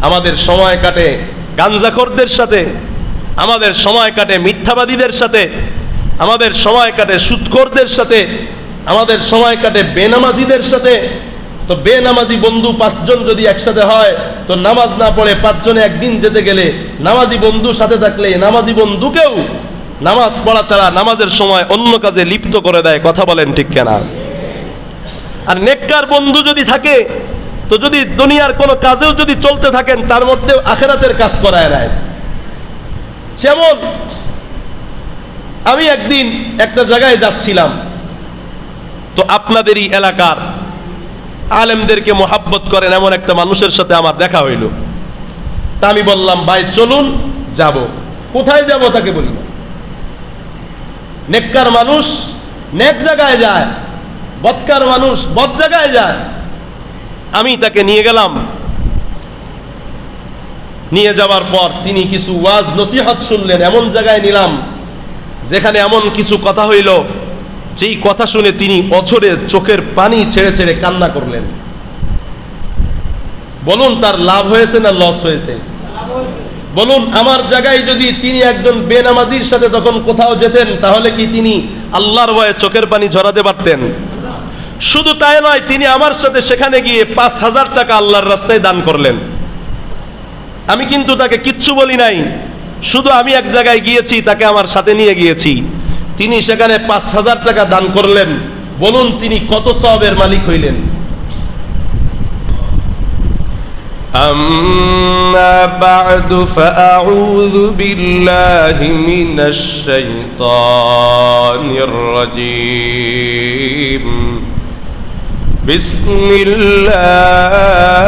আমাদের সময় কাটে গাঞ্জাখোরদের সাথে, আমাদের সময় কাটে মিথ্যাবাদীদের সাথে, আমাদের সময় কাটে সুদখোরদের সাথে, আমাদের সময় কাটে বেনামাজিদের সাথে। তো বেনামাজি বন্ধু 5 জন যদি একসাথে হয়, তো নামাজ না পড়ে 5 জনে একদিন যেতে গেলে নামাজি বন্ধু সাথে থাকলে নামাজি বন্ধুকেও নামাজ পড়া ছাড়া নামাজের সময় অন্য কাজে লিপ্ত করে দেয়। কথা বলেন ঠিক কিনা? আর নেককার বন্ধু যদি থাকে, তো যদি দুনিয়ার কোনো কাজেও যদি চলতে থাকেন, তার মধ্যেও আখিরাতের কাজ করায় নেয়। যেমন আমি একদিন একটা জায়গায় যাচ্ছিলাম, তো আপনাদেরই এলাকার আলেমদেরকে মোহাব্বত করেন এমন একটা মানুষের সাথে আমার দেখা হইল। তা আমি বললাম, ভাই চলুন যাব। কোথায় যাব তাকে বলি না। নেককার মানুষ নেক জায়গায় যায়, বদকার মানুষ বদ জায়গায় যায়। আমি তাকে নিয়ে গেলাম। নিয়ে যাওয়ার পর তিনি কিছু ওয়াজ নসিহত শুনলেন। এমন জায়গায় নিলাম যেখানে এমন কিছু কথা হইল, যেই কথা শুনে তিনি অঝরে চোখের পানি ছেড়ে ছেড়ে কান্না করলেন। বলুন তার লাভ হয়েছে না লস হয়েছে? বলুন আমার জায়গায় যদি তিনি একজন বেনামাজির সাথে তখন কোথাও যেতেন, তাহলে কি তিনি আল্লাহর ভয়ে চোখের পানি ঝরাতে পারতেন? শুধু তাই নয়, তিনি আমার সাথে সেখানে গিয়ে 5,000 টাকা আল্লাহর রাস্তায় দান করলেন। আমি কিন্তু তাকে কিচ্ছু বলি নাই, শুধু আমি এক জায়গায় গিয়েছি, তাকে আমার সাথে নিয়ে গিয়েছি। তিনি সেখানে 5,000 টাকা দান করলেন। বলুন তিনি কত সওয়াবের মালিক হইলেন? أما بعد فأعوذ بالله من الشيطان الرجيم. بسم الله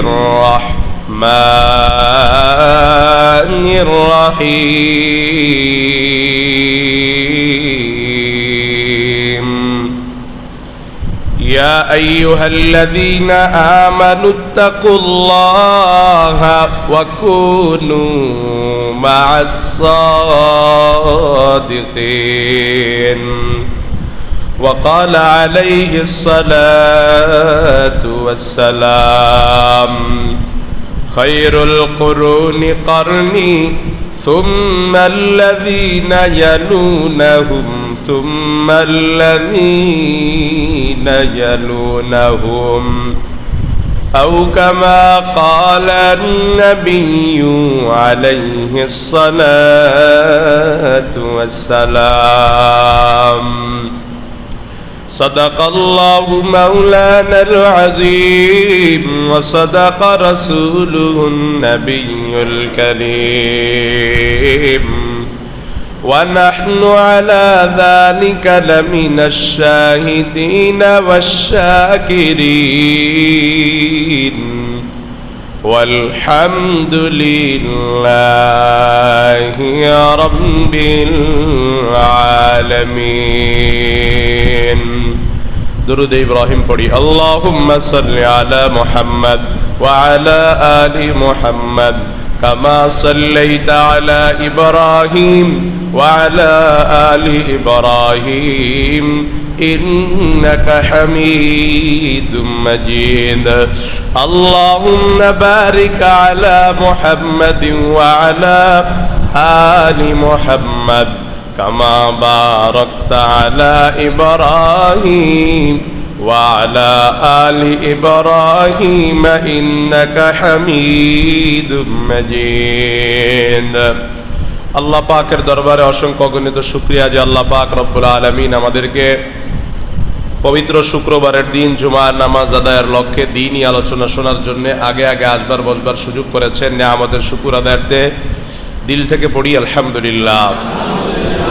الرحمن الرحيم. يا أيها الذين آمنوا اتقوا الله وكونوا مع الصادقين. وقال عليه الصلاة والسلام: خير القرون قرني ثم الذين يلونهم ثم الذين يلونهم، أو كما قال النبي عليه الصلاة والسلام. صدق الله مولانا العظيم وصدق رسوله النبي الكريم، ونحن على ذلك لمن الشاهدين والشاكرين، والحمد لله رب العالمين. درود إبراهيم পড়ি। اللهم صل على محمد وعلى آل محمد كما صليت على إبراهيم وعلى آل إبراهيم إنك حميد مجيد. اللهم بارك على محمد وعلى آل محمد كما باركت على إبراهيم وعلى آل إبراهيم إنك حميد مجيد. আল্লাহ পাকের দরবারে অসংখ্য অগণিত শুকরিয়া যে আল্লাহ পাক রব্বুল আলামিন আমাদেরকে পবিত্র শুক্রবারের দিন জুমার নামাজ আদায়ের লক্ষ্যে দ্বীনি আলোচনা শোনার জন্য আগে আগে আসবার বসবার সুযোগ করেছেন। আমাদের শুকর আদায়ার্থে দিল থেকে পড়ি আলহামদুলিল্লাহ।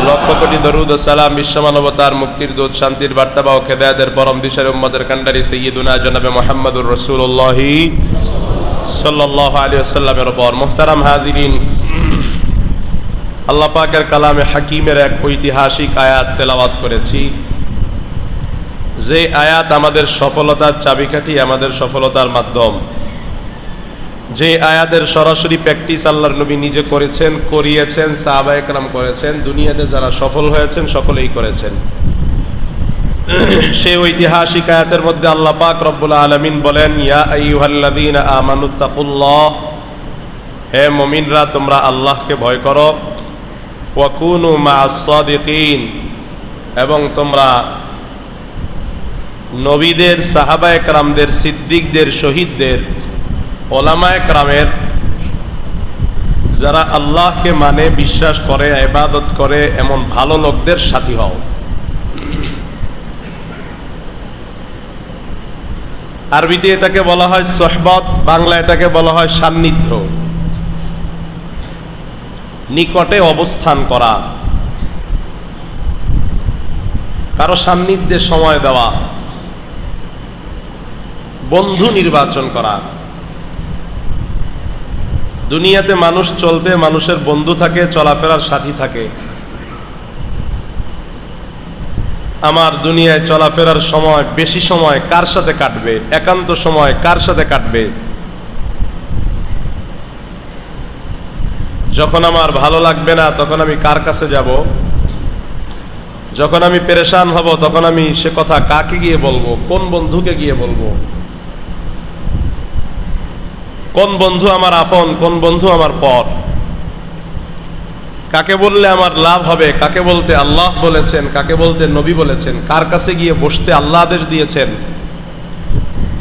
লক্ষ কোটি দরুদ ও সালাম বিশ্বমানবতার মুক্তির দূত শান্তির বার্তা বাহক হেদায়েতের পরম দিশার উম্মতের কান্ডারি সাইয়্যিদুনা জনাবে মুহাম্মদুর রাসূলুল্লাহ সাল্লাল্লাহু আলাইহি ওয়াসাল্লামের উপর। মুহতারাম হাজিরিন, আল্লাহ পাকের কালামে হাকিমের এক ঐতিহাসিক আয়াত তেলাওয়াত করেছি, যে আয়াত আমাদের সফলতার চাবিকাঠি, আমাদের সফলতার মাধ্যম। যে আয়াতের সরাসরি প্র্যাকটিস আল্লাহর নবী নিজে করেছেন, করিয়েছেন, সাহাবায়ে কেরাম করেছেন, দুনিয়াতে যারা সফল হয়েছেন সকলেই করেছেন। সেই ঐতিহাসিক আয়াতের মধ্যে আল্লাহ পাক রব্বুল আলামিন বলেন, ইয়া আইয়ুহাল্লাযীনা আমানুত্তাকুল্লাহ, হে মুমিনরা তোমরা আল্লাহকে ভয় করো, ওয়া কুনু মা'আস সাদিকিন, এবং তোমরা নবীদের, সাহাবায়ে কেরামদের, সিদ্দিকদের, শহীদদের, ওলামায়ে কেরামের, যারা আল্লাহকে মানে, বিশ্বাস করে, ইবাদত করে এমন ভালো লোকদের সাথী হও। আরবিতে এটাকে বলা হয় সোহবত, বাংলা এটাকে বলা হয় সান্নিধ্য, নিকটে অবস্থান করা, কারো সান্নিধ্যে সময় দেওয়া, বন্ধু নির্বাচন করা। দুনিয়াতে মানুষ চলতে মানুষের বন্ধু থাকে, চলাফেরার সাথী থাকে। আমার দুনিয়ায় চলাফেরার সময়, বেশি সময় কার সাথে কাটবে, একান্ত সময় কার সাথে কাটবে? যখন আমার ভালো লাগবে না তখন আমি কার কাছে যাব? যখন আমি পেরেশান হব তখন আমি সে কথা কাকে গিয়ে বলবো? কোন বন্ধুকে গিয়ে বলবো? কোন বন্ধু আমার আপন, কোন বন্ধু আমার পর? কাকে বললে আমার লাভ হবে, কাকে বলতে আল্লাহ বলেছেন, কাকে বলতে নবী বলেছেন, কার কাছে গিয়ে বসতে আল্লাহ আদেশ দিয়েছেন,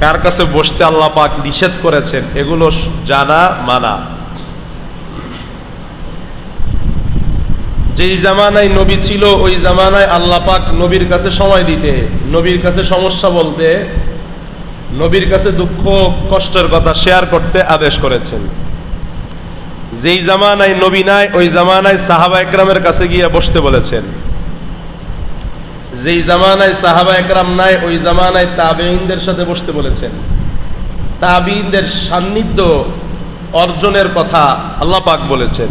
কার কাছে বসতে আল্লাহ পাক নিষেধ করেছেন, এগুলো জানা মানা। যেই জামানায় নবী ছিল ওই জামানায় আল্লাহ পাক নবীর কাছে সময় দিতে, নবীর কাছে সমস্যা বলতে, নবীর কাছে দুঃখ কষ্টের কথা শেয়ার করতে আদেশ করেছেন। যেই জামানায় নবী নাই ওই জামানায় সাহাবা একরামের কাছে গিয়ে বসতে বলেছেন। যেই জামানায় সাহাবা একরাম নাই ওই জামানায় তাবেঈনদের সাথে বসতে বলেছেন। তাবেঈনদের সান্নিধ্য অর্জনের কথা আল্লাহ পাক বলেছেন।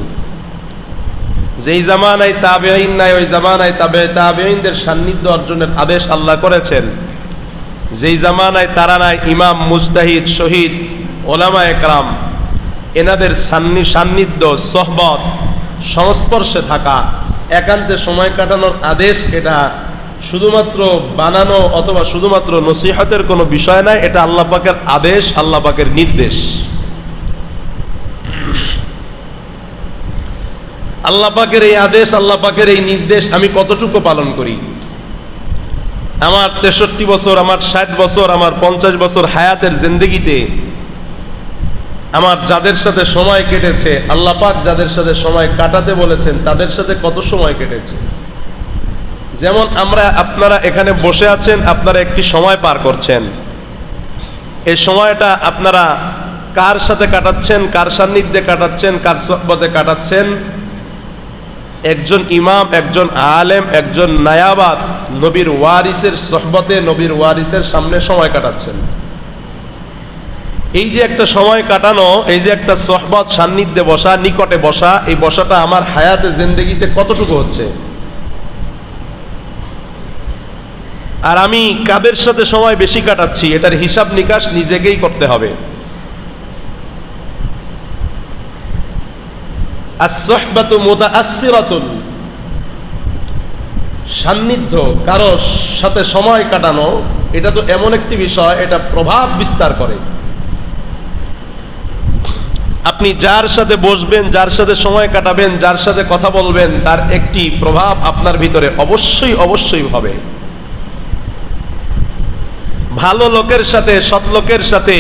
যেই জামানায় তাবেঈন নাই ওই জামানায় তাবেঈনদের সান্নিধ্য অর্জনের আদেশ আল্লাহ করেছেন। যেই জামানায় তারা নাই, ইমাম, মুজতাহিদ, শহীদ, ওলামা একরাম, এনাদের সান্নিধ্য, সোহবত, সংস্পর্শে থাকা, একান্তে সময় কাটানোর আদেশ, এটা শুধুমাত্র বানানো অথবা শুধুমাত্র নসিহতের কোনো বিষয় নয়, এটা আল্লাহ পাকের আদেশ, আল্লাহ পাকের নির্দেশ। আল্লাহ পাকের এই আদেশ, আল্লাহ পাকের এই নির্দেশ আমি কতটুকু পালন করি? আমার 63 বছর, আমার 60 বছর, আমার 50 বছর হায়াতের জিন্দেগিতে আমার যাদের সাথে সময় কেটেছে, আল্লাহ পাক যাদের সাথে সময় কাটাতে বলেছেন তাদের সাথে কত সময় কেটেছে? যেমন আপনারা এখানে বসে আছেন, আপনারা একটি সময় পার করছেন। এই সময়টা আপনারা কার সাথে কাটাচ্ছেন, কার সান্নিধ্যে কাটাচ্ছেন, কার সোহবতে কাটাচ্ছেন? একজন ইমাম, একজন আলেম, একজন নায়াবাদ, নবীর ওয়ারিসের সোহবতে, নবীর ওয়ারিসের সামনে সময় কাটাচ্ছেন। এই যে একটা সময় কাটানো, এই যে একটা সোহবত, সান্নিধ্যে বসা, নিকটে বসা, এই বসাটা আমার হায়াতে জিন্দেগিতে কতটুকু হচ্ছে? আর আমি কাদের সাথে সময় বেশি কাটাচ্ছি, এটার হিসাব নিকাশ নিজেকেই করতে হবে। as-suhbatu muta'assiratun, সান্নিধ্য, কারো সাথে সময় কাটানো, এটা তো এমন একটি বিষয়, এটা প্রভাব বিস্তার করে। আপনি যার সাথে বসবেন, যার সাথে সময় কাটাবেন, যার সাথে কথা বলবেন, তার একটি প্রভাব আপনার ভিতরে অবশ্যই অবশ্যই হবে। ভালো লোকের সাথে, সৎ লোকের সাথে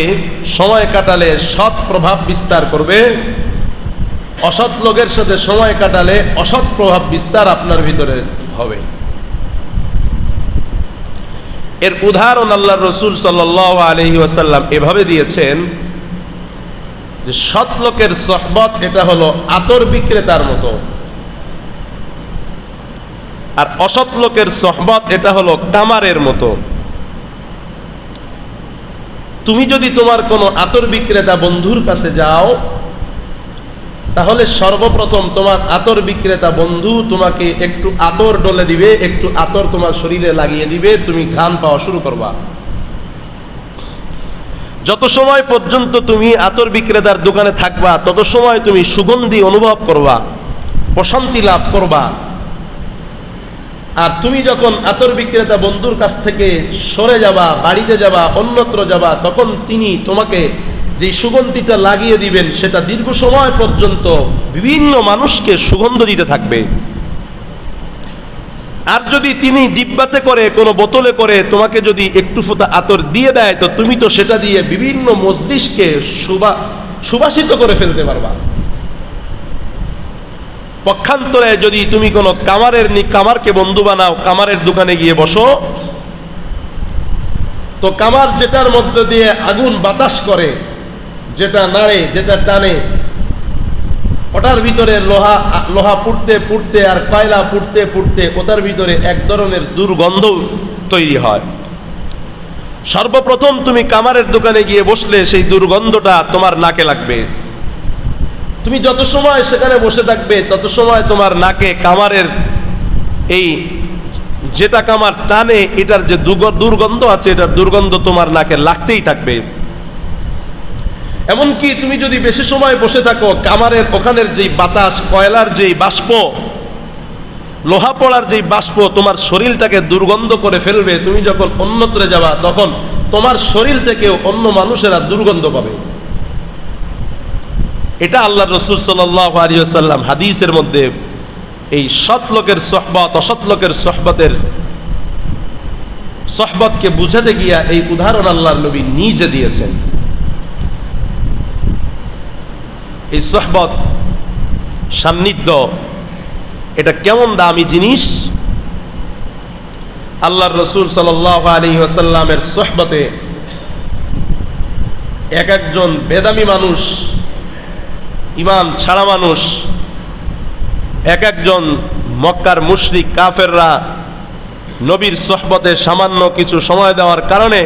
সময় কাটালে সৎ প্রভাব বিস্তার করবে। অসৎ লোকের সাথে সময় কাটালে অসৎ প্রভাব বিস্তার আপনার ভিতরে হবে। এর উদাহরণ আল্লাহর রাসূল সাল্লাল্লাহু আলাইহি ওয়াসাল্লাম এভাবে দিয়েছেন যে সৎ লোকের সোহবত এটা হলো আতর বিক্রেতার মতো, আর অসৎ লোকের সোহবত এটা হলো কামারের মতো। তুমি যদি তোমার কোনো আতর বিক্রেতা বন্ধুর কাছে যাও, তাহলে সর্বপ্রথম তোমার আতর বিক্রেতা বন্ধু তোমাকে একটু আতর ডলে দিবে, একটু আতর তোমার শরীরে লাগিয়ে দিবে, তুমি ঘ্রাণ পাওয়া শুরু করবা। যত সময় পর্যন্ত তুমি আতর বিক্রেতার দোকানে থাকবা তত সময় তুমি সুগন্ধি অনুভব করবা, প্রশান্তি লাভ করবা। আর তুমি যখন আতর বিক্রেতা বন্ধুর কাছ থেকে সরে যাবা, বাড়িতে যাবা, অন্যত্র যাবা, তখন তিনি তোমাকে যে সুগন্ধিটা লাগিয়ে দিবেন সেটা দীর্ঘ সময় পর্যন্ত বিভিন্ন মানুষকে সুগন্ধ দিতে থাকবে। আর যদি তিনি ডিব্বাতে করে কোনো বোতলে করে তোমাকে যদি একটু ফোঁটা আতর দিয়ে দেয়, তো তুমি তো সেটা দিয়ে বিভিন্ন মজলিসকে সুবাসিত করে ফেলতে পারবা। পক্ষান্তরে যদি তুমি কোনো কামারকে বন্ধু বানাও, কামারের দোকানে গিয়ে বসো, তো কামার যেটার মধ্যে দিয়ে আগুন বাতাস করে, যেটা নাড়ে, যেটা টানে, ওটার ভিতরে লোহা পুড়তে পুড়তে আর কয়লা পুড়তে পুড়তে ওটার ভিতরে এক ধরনের দুর্গন্ধ তৈরি হয়। সর্বপ্রথম তুমি কামারের দোকানে গিয়ে বসলে সেই দুর্গন্ধটা তোমার নাকে লাগবে। তুমি যত সময় সেখানে বসে থাকবে তত সময় তোমার নাকে কামারের এই যেটা কামার টানে এটার যে দুর্গন্ধ আছে, এটার দুর্গন্ধ তোমার নাকে লাগতেই থাকবে। এমনকি তুমি যদি বেশি সময় বসে থাকো, কামারের ওখানের যেই বাতাস, কয়লার যেই বাষ্প, লোহা পড়ার যেই বাষ্প তোমার শরীরটাকে দুর্গন্ধ করে ফেলবে। তুমি যখন অন্যত্রে যাবা তখন তোমার শরীর থেকেও অন্য মানুষেরা দুর্গন্ধ পাবে। এটা আল্লাহ রাসূল সাল্লাল্লাহু আলাইহি ওয়াসাল্লাম হাদিসের মধ্যে এই সৎ লোকের সোহবত অসৎ লোকের সোহবতকে বুঝাতে গিয়া এই উদাহরণ আল্লাহর নবী নিজে দিয়েছেন। এই সোহবত, সান্নিধ্য, এটা কেমন দামি জিনিস। আল্লাহর রাসূল সাল্লাল্লাহু আলাইহি ওয়াসাল্লামের সোহবতে এক একজন বেদামি মানুষ, ঈমান ছাড়া মানুষ, এক একজন মক্কার মুশরিক কাফেররা নবীর সোহবতে সামান্য কিছু সময় দেওয়ার কারণে,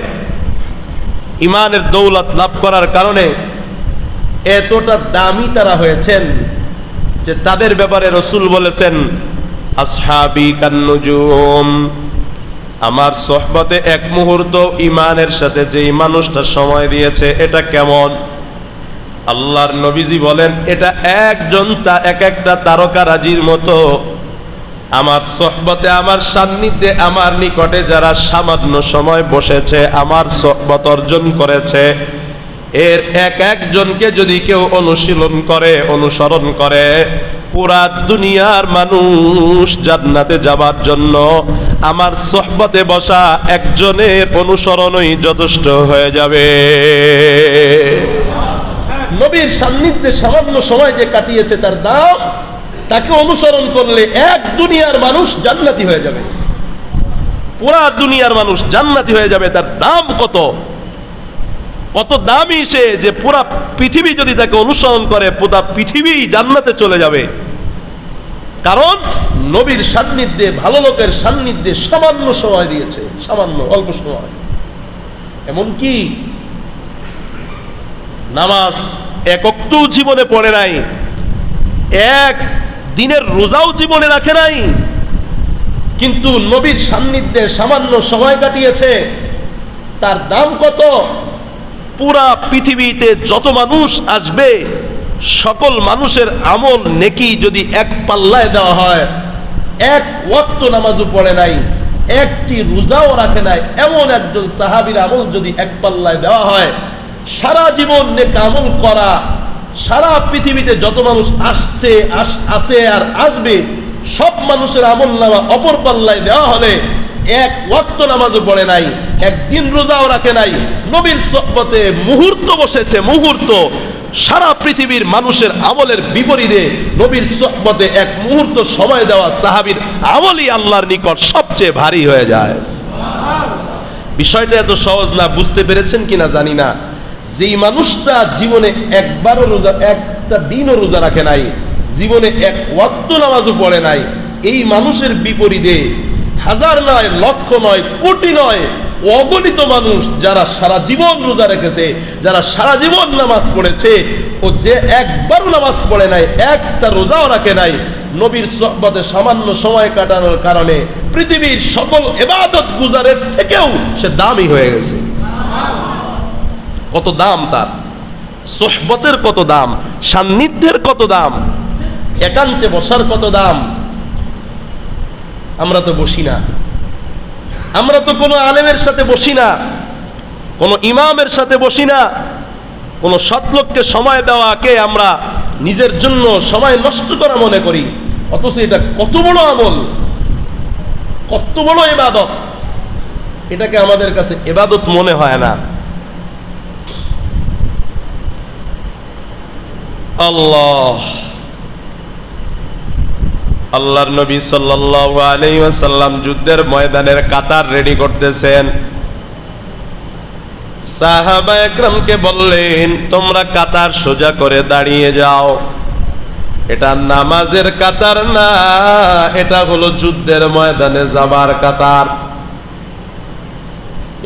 ঈমানের দৌলত লাভ করার কারণে এতটা দামি তারা হয়েছেন যে তাদের ব্যাপারে রাসূল বলেছেন, আসহাবি কান্নুজুম, আমার সোহবতে এক মুহূর্ত ঈমানের সাথে যেই মানুষটা সময় দিয়েছে এটা কেমন। আল্লাহর নবীজি বলেন, এটা এক একটা তারকারাজির মতো। আমার সোহবতে, আমার সান্নিধ্যে, আমার নিকটে যারা সামান্য সময় বসেছে, আমার সোহবত অর্জন করেছে, এর এক একজনকে যদি কেউ অনুশীলন করে, অনুসরণ করে, পুরা দুনিয়ার মানুষ জান্নাতে যাবার জন্য আমার সোহবতে বসা একজনের অনুসরণই যথেষ্ট হয়ে যাবে। নবীর সান্নিধ্যে সামান্য সময় যে কাটিয়েছে তার দাম, তাকে অনুসরণ করলে এক দুনিয়ার মানুষ জান্নাতি হয়ে যাবে। পুরা দুনিয়ার মানুষ জান্নাতি হয়ে যাবে। তার দাম কত, কত দামি সে, যে পুরা পৃথিবী যদি তাকে অনুসরণ করে পুরা পৃথিবী জান্নাতে চলে যাবে। কারণ নবীর সান্নিধ্যে, ভালো লোকের সান্নিধ্যে সামান্য সময় দিয়েছে, সামান্য অল্প সময়। এমনকি নামাজ এক ওয়াক্তও জীবনে পড়ে নাই, এক দিনের রোজাও জীবনে রাখে নাই, কিন্তু নবীর সান্নিধ্যে সামান্য সময় কাটিয়েছে। তার দাম কত? পুরা পৃথিবীতে যত মানুষ আসবে সকল মানুষের আমল নেকি যদি এক পাল্লায় দেওয়া হয়, এক ওয়াক্ত নামাজও পড়ে নাই, একটি রোজাও রাখে নাই, এমন একজন সাহাবীর আমল যদি এক পাল্লায় দেওয়া হয়, সারা জীবন নেক আমল করা সারা পৃথিবীতে যত মানুষ আসে আর আসবে সব মানুষের আমল নামা অপর পাল্লায় দেওয়া হলে, এক ওয়াক্ত নামাজও পড়ে নাই, একদিন রোজাও রাখে নাই, নবীর সোহবতে মুহূর্ত বসেছে, মুহূর্ত, সারা পৃথিবীর মানুষের আমলের বিপরীতে নবীর সোহবতে এক মুহূর্ত সময় দেওয়া সাহাবীর আমলই আল্লাহর নিকট সবচেয়ে ভারী হয়ে যায়। বিষয়টা এত সহজ না, বুঝতে পেরেছেন কিনা জানি না। যেই মানুষটা জীবনে একবারও রোজা, একটা দিনও রোজা রাখে নাই, জীবনে এক ওয়াক্ত নামাজও পড়ে নাই, এই মানুষের বিপরীতে হাজার নয়, লক্ষ নয়, কোটি নয়, অগণিত মানুষ যারা সারা জীবন রোজা রেখেছে, যারা সারা জীবন নামাজ পড়েছে, ও যে একবারও নামাজ পড়ে নাই, একটা রোজাও রাখে নাই, নবীর সোহবতে সামান্য সময় কাটানোর কারণে পৃথিবীর সকল ইবাদত গুজারের থেকেও সে দামি হয়ে গেছে। কত দাম তার, সোহবতের কত দাম, সান্নিধ্যের কত দাম, একান্তে বসার কত দাম। আমরা তো বসি না, আমরা তো কোনো আলেমের সাথে বসি না, কোনো ইমামের সাথে বসি না, কোনো সৎলোককে সময় দেওয়াকে আমরা নিজের জন্য সময় নষ্ট করা মনে করি। অথচ এটা কত বড় আমল, কত বড় ইবাদত, এটাকে আমাদের কাছে ইবাদত মনে হয় না। আল্লাহর নবী সাল্লাল্লাহু আলাইহি ওয়াসাল্লাম যুদ্ধের ময়দানের কাতার রেডি করতেছেন। সাহাবা একরামকে বললেন, তোমরা কাতার সোজা করে দাঁড়িয়ে যাও। এটা নামাজের কাতার না, এটা হলো যুদ্ধের ময়দানে যাবার কাতার।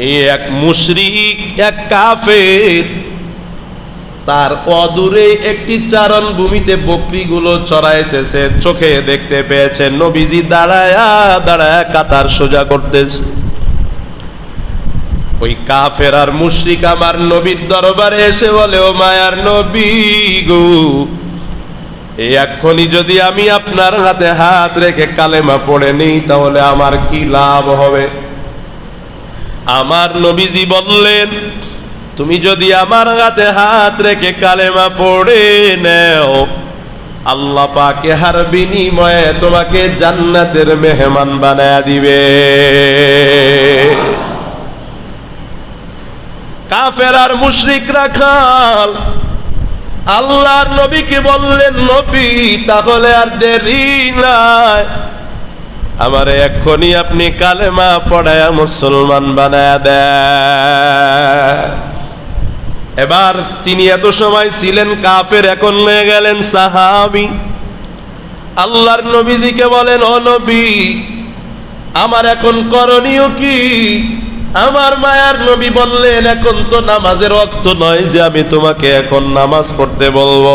এই এক মুশরিক, এক কাফের, তার অদূরে একটি চারণ ভূমিতে বকরিগুলো চড়াইতেছে, চোখে দেখতে পেয়েছে নবীজি দাঁড়ায়া দাঁড়ায়া কাতার সোজা করতেছে। ওই কাফের আর মুশরিক আমার নবীর দরবারে এসে বলে, ও মায়ার নবী গো, এক্ষুনি যদি আমি আপনার হাতে হাত রেখে কালেমা পড়ে নিই তাহলে আমার কি লাভ হবে? আমার নবীজি বললেন, তুমি যদি আমার হাতে হাত রেখে কালেমা পড়ে নেও, আল্লাহ পাক ইহার বিনিময়ে তোমাকে জান্নাতের মেহমান বানায়া দিবে। কাফের আর মুশরিকরা খাল আল্লাহর নবীকে বললেন, নবী তাহলে আর দেরি নাই, আমারে এক্ষুনি আপনি কালেমা পড়ায়া মুসলমান বানায়া দেন। এবার তিনি এত সময় ছিলেন কাফের, এখন হয়ে গেলেন সাহাবী। আল্লাহর নবীজিকে বলেন, ও নবী, আমার এখন করণীয় কি? আমার মায়ার নবী বললেন, এখন তো নামাজের ওয়াক্ত নয় যে আমি তোমাকে এখন নামাজ পড়তে বলবো।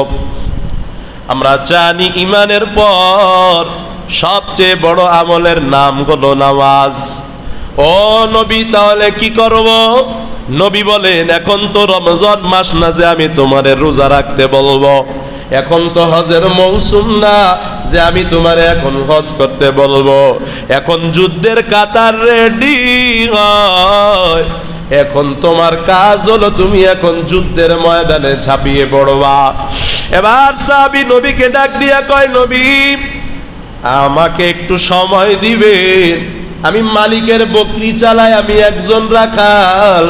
আমরা জানি ঈমানের পর সবচেয়ে বড় আমলের নাম হলো নামাজ। ও নবী, তাহলে কি করব? নবী বলেন, এখন তো রমজান মাস না যে আমি তোমারে রোজা রাখতে বলবো, এখন তো হজের মৌসুম না যে আমি তোমারে এখন হজ করতে বলবো, এখন যুদ্ধের কাতার রেডি হয়, এখন তোমার কাজ হলো তুমি এখন যুদ্ধের ময়দানে ঝাঁপিয়ে পড়বা। এবার সাহাবী নবীকে ডাক দিয়া কয়, নবী আমাকে একটু সময় দিবেন, আমি মালিকের বকরি চালাই, আমি একজন রাখাল,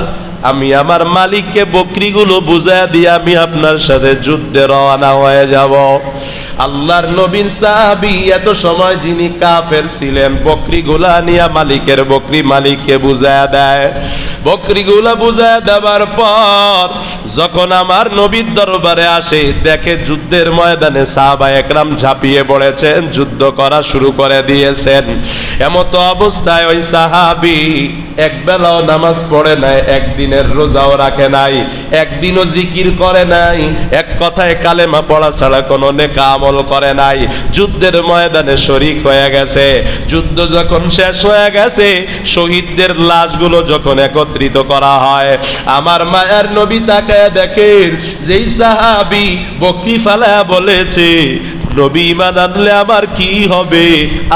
আমি আমার মালিককে বকরিগুলো বুঝায় দিয়ে আমি আপনার সাথে যুদ্ধে রওনা হয়ে যাব। আল্লাহর নবীর সাহাবী এত সময় যিনি কাফের ছিলেন, বকরিগুলা নিয়ে মালিকের বকরি মালিককে বুঝায় দেয়। বকরিগুলা বুঝায় দেওয়ার পর যখন আমার নবীর দরবারে আসে, দেখে যুদ্ধের ময়দানে সাহাবা একরাম ঝাঁপিয়ে পড়েছেন, যুদ্ধ করা শুরু করে দিয়েছেন। এমত অবস্থায় ওই সাহাবী একবেলাও নামাজ পড়ে নাই, একদিনের রোজাও রাখে নাই, একদিনও জিকির করে নাই, এক কথায় কালেমা পড়া ছাড়া কোনো নেক আমল করে নাই। যুদ্ধের ময়দানে শরীক হয়ে গেছে। যুদ্ধ যখন শেষ হয়ে গেছে, শহীদদের লাশগুলো যখন একত্রিত করা হয়, আমার মায়ার নবী তাকায় দেখেন যেই সাহাবী বকরি ফালায়া বলেছে, নবী ঈমান আনলে আমার কি হবে,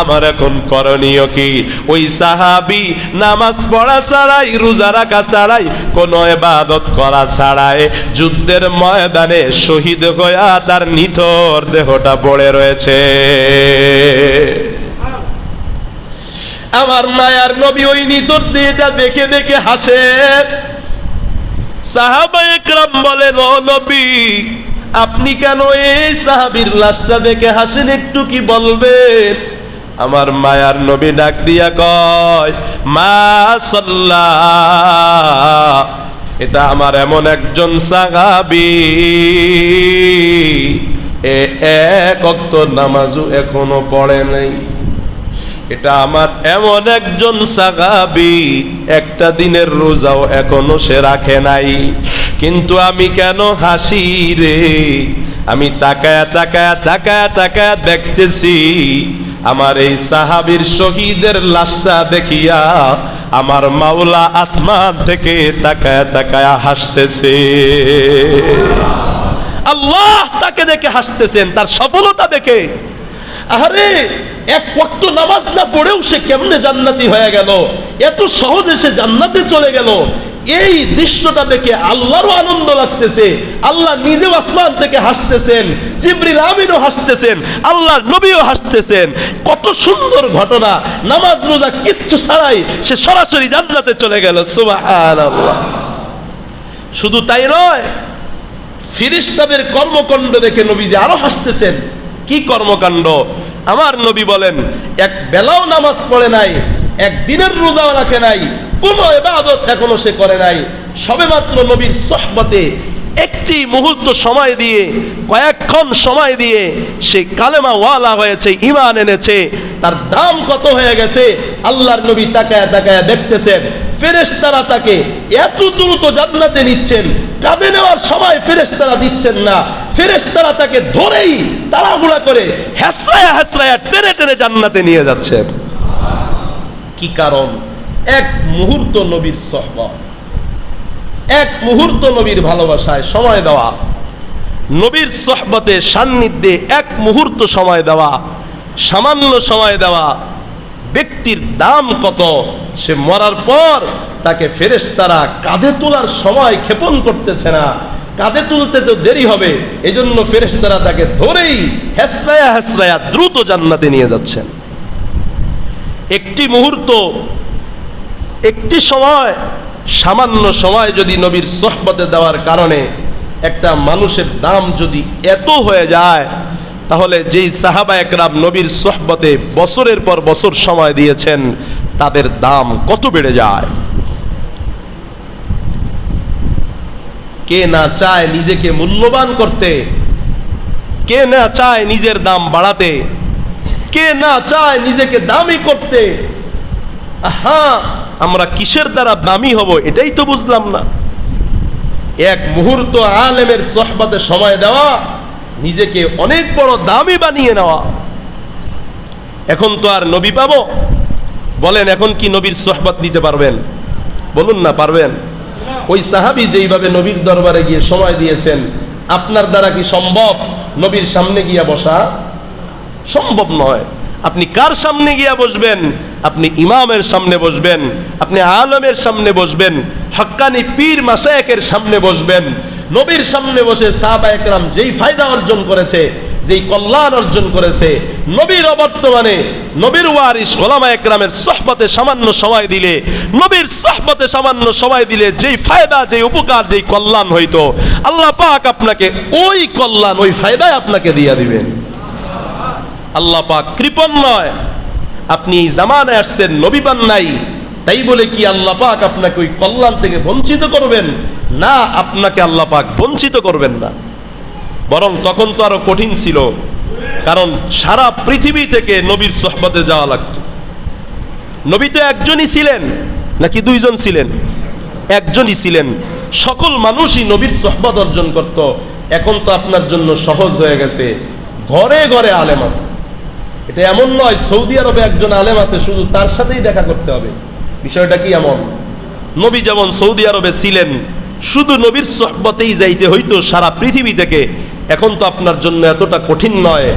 আমার এখন করণীয় কি? ওই সাহাবী নামাজ পড়া ছাড়াই, রোজা রাখা ছাড়াই, কোনো ইবাদত করা ছাড়াই যুদ্ধের ময়দানে শহীদ হয়ে তার নিথর দেহটা পড়ে রয়েছে। আমার মায়ার নবী ওই নিথর দেহটা দেখে দেখে হাসে। সাহাবায়ে কেরাম বলেন, ও নবী আপনি কেন এই সাহাবীর লাশটা দেখে হাসেন, একটু কি বলবেন? আমার মায়ার নবী ডাক দিয়া কয়, মা সাল্লাহ, এটা আমার এমন একজন সাহাবী, এক ওয়াক্ত নামাজও এখনো পড়ে নাই। এটা আমার এমন একজন সাহাবী, একটা দিনের রোজাও এখনো সে রাখে নাই। কিন্তু আমি কেন হাসি রে? আমি তাকায়া তাকায়া তাকায়া তাকায়া দেখতেছি, আমার এই সাহাবীর শহীদের লাশটা দেখিয়া আমার মাওলা আসমান থেকে তাকায়া তাকায়া হাসতেছে। আল্লাহ তাকে দেখে হাসতেছেন, তার সফলতা দেখে। আরে এক ওয়াক্ত নামাজ না পড়েও সে কেমনে জান্নাতি হয়ে গেল, এত সহজে সে জান্নাতে চলে গেল। এই দৃশ্যটা দেখে আল্লাহরও আনন্দ লাগতেছে, আল্লাহ নিজেও আসমান থেকে হাসতেছেন, জিবরিল আমিনও হাসতেছেন, আল্লাহর নবীও হাসতেছেন। কত সুন্দর ঘটনা! নামাজ রোজা কিচ্ছু ছাড়াই সে সরাসরি জান্নাতে চলে গেল। সুবহানাল্লাহ। শুধু তাই নয়, ফেরেশতাদের কর্মকাণ্ড দেখে নবীজি আরো হাসতেছেন। কি কর্মকাণ্ড! আমার নবী বলেন, এক বেলাও নামাজ পড়ে নাই, একদিনের রোজাও রাখে নাই, কোনো ইবাদত এখনো সে করে নাই, সবেমাত্র নবীর সোহবতে একটি মুহূর্ত সময় দিয়ে, কয়েকক্ষণ সময় দিয়ে সে কালেমা ওয়ালা হয়েছে, ঈমান এনেছে। তার দাম কত হয়ে গেছে আল্লাহর নবী তাকায় তাকায় দেখতেছেন। ফেরেশতারা তাকে এত দ্রুত জান্নাতে নিচ্ছেন, কাঁধে নেওয়ার সময় ফেরেশতারা দিচ্ছেন না, ফেরেশতারা তাকে ধরেই তাড়াহুড়া করে হেসরায়া হেসরায়া টেনে টেনে জান্নাতে নিয়ে যাচ্ছেন। কি কারণ? এক মুহূর্ত নবীর সোহবত, এক মুহূর্ত নবীর ভালোবাসায় সময় দেওয়া, নবীর সোহবতে সান্নিধ্যে এক মুহূর্ত সময় দেওয়া, সামান্য সময় দেওয়া। ব্যক্তির দাম কত! সে মরার পর তাকে ফেরেশতারা কাঁধে তোলার সময় ক্ষেপণ করতেছে না, কাঁধে তুলতে তো দেরি হবে, এজন্য ফেরেশতারা তাকে ধরেই হেসরায়া হেসরায়া দ্রুত জান্নাতে নিয়ে যাচ্ছেন। একটি মুহূর্ত, একটি সময়, সামান্য সময় যদি নবীর সোহবতে দেওয়ার কারণে একটা মানুষের দাম যদি এত হয়ে যায়, তাহলে যেই সাহাবা একরাম নবীর সোহবতে বছরের পর বছর সময় দিয়েছেন, তাদের দাম কত বেড়ে যায়। কে না চায় নিজেকে মূল্যবান করতে? কে না চায় নিজের দাম বাড়াতে? কে না চায় নিজেকে দামি করতে? হ্যাঁ, আমরা কিসের দ্বারা দামি হব এটাই তো বুঝলাম না। এক মুহূর্ত আলেমের সোহবতে সময় দেওয়া, নিজেকে অনেক বড় দামি বানিয়ে নেওয়া। এখন তো আর নবী পাবো? বলেন, এখন কি নবীর সোহবত নিতে পারবেন? বলুন না, পারবেন? ওই সাহাবী যেইভাবে নবীর দরবারে গিয়ে সময় দিয়েছেন, আপনার দ্বারা কি সম্ভব নবীর সামনে গিয়া বসা? সম্ভব নয়। আপনি কার সামনে গিয়া বসবেন? আপনি ইমামের সামনে বসবেন, আপনি আলেমের সামনে বসবেন, হক্কানি পীর মাশায়েখের সামনে বসবেন। নবীর সামনে বসে সাহাবা একরাম যেই ফায়দা অর্জন করেছে, যেই কল্যাণ অর্জন করেছে, নবীর অবর্তমানে নবীর ওয়ারিস ওলামা একরামের সোহবতে সামান্য সময় দিলে, নবীর সোহবতে সামান্য সময় দিলে যেই ফায়দা, যেই উপকার, যেই কল্যাণ হইতো, আল্লাহ পাক আপনাকে ওই কল্যাণ, ওই ফায়দায় আপনাকে দিয়ে দিবেন। আল্লাহ পাক কৃপণ নয়। আপনি এই জামানায় আসছেন, নবী পান নাই, তাই বলে কি আল্লাহ পাক আপনাকে ওই কল্যাণ থেকে বঞ্চিত করবেন? না, আপনাকে আল্লাহ পাক বঞ্চিত করবেন না। বরং তখন তো আরো কঠিন ছিল, কারণ সারা পৃথিবী থেকে নবীর সোহবতে যাওয়া লাগতো। নবী তো একজনই ছিলেন নাকি দুইজন ছিলেন? একজনই ছিলেন। সকল মানুষই নবীর সোহবত অর্জন করত। এখন তো আপনার জন্য সহজ হয়ে গেছে, ঘরে ঘরে আলেম আছে। এটা এমন নয় সৌদি আরবে একজন আলেম আছে, শুধু তার সাথেই দেখা করতে হবে। বিষয়টা কি এমন? নবী যেমন সৌদি আরবে ছিলেন, শুধু নবীর সোহবতেই যাইতে হইতো সারা পৃথিবী থেকে। এখন তো আপনার জন্য এতটা কঠিন নয়।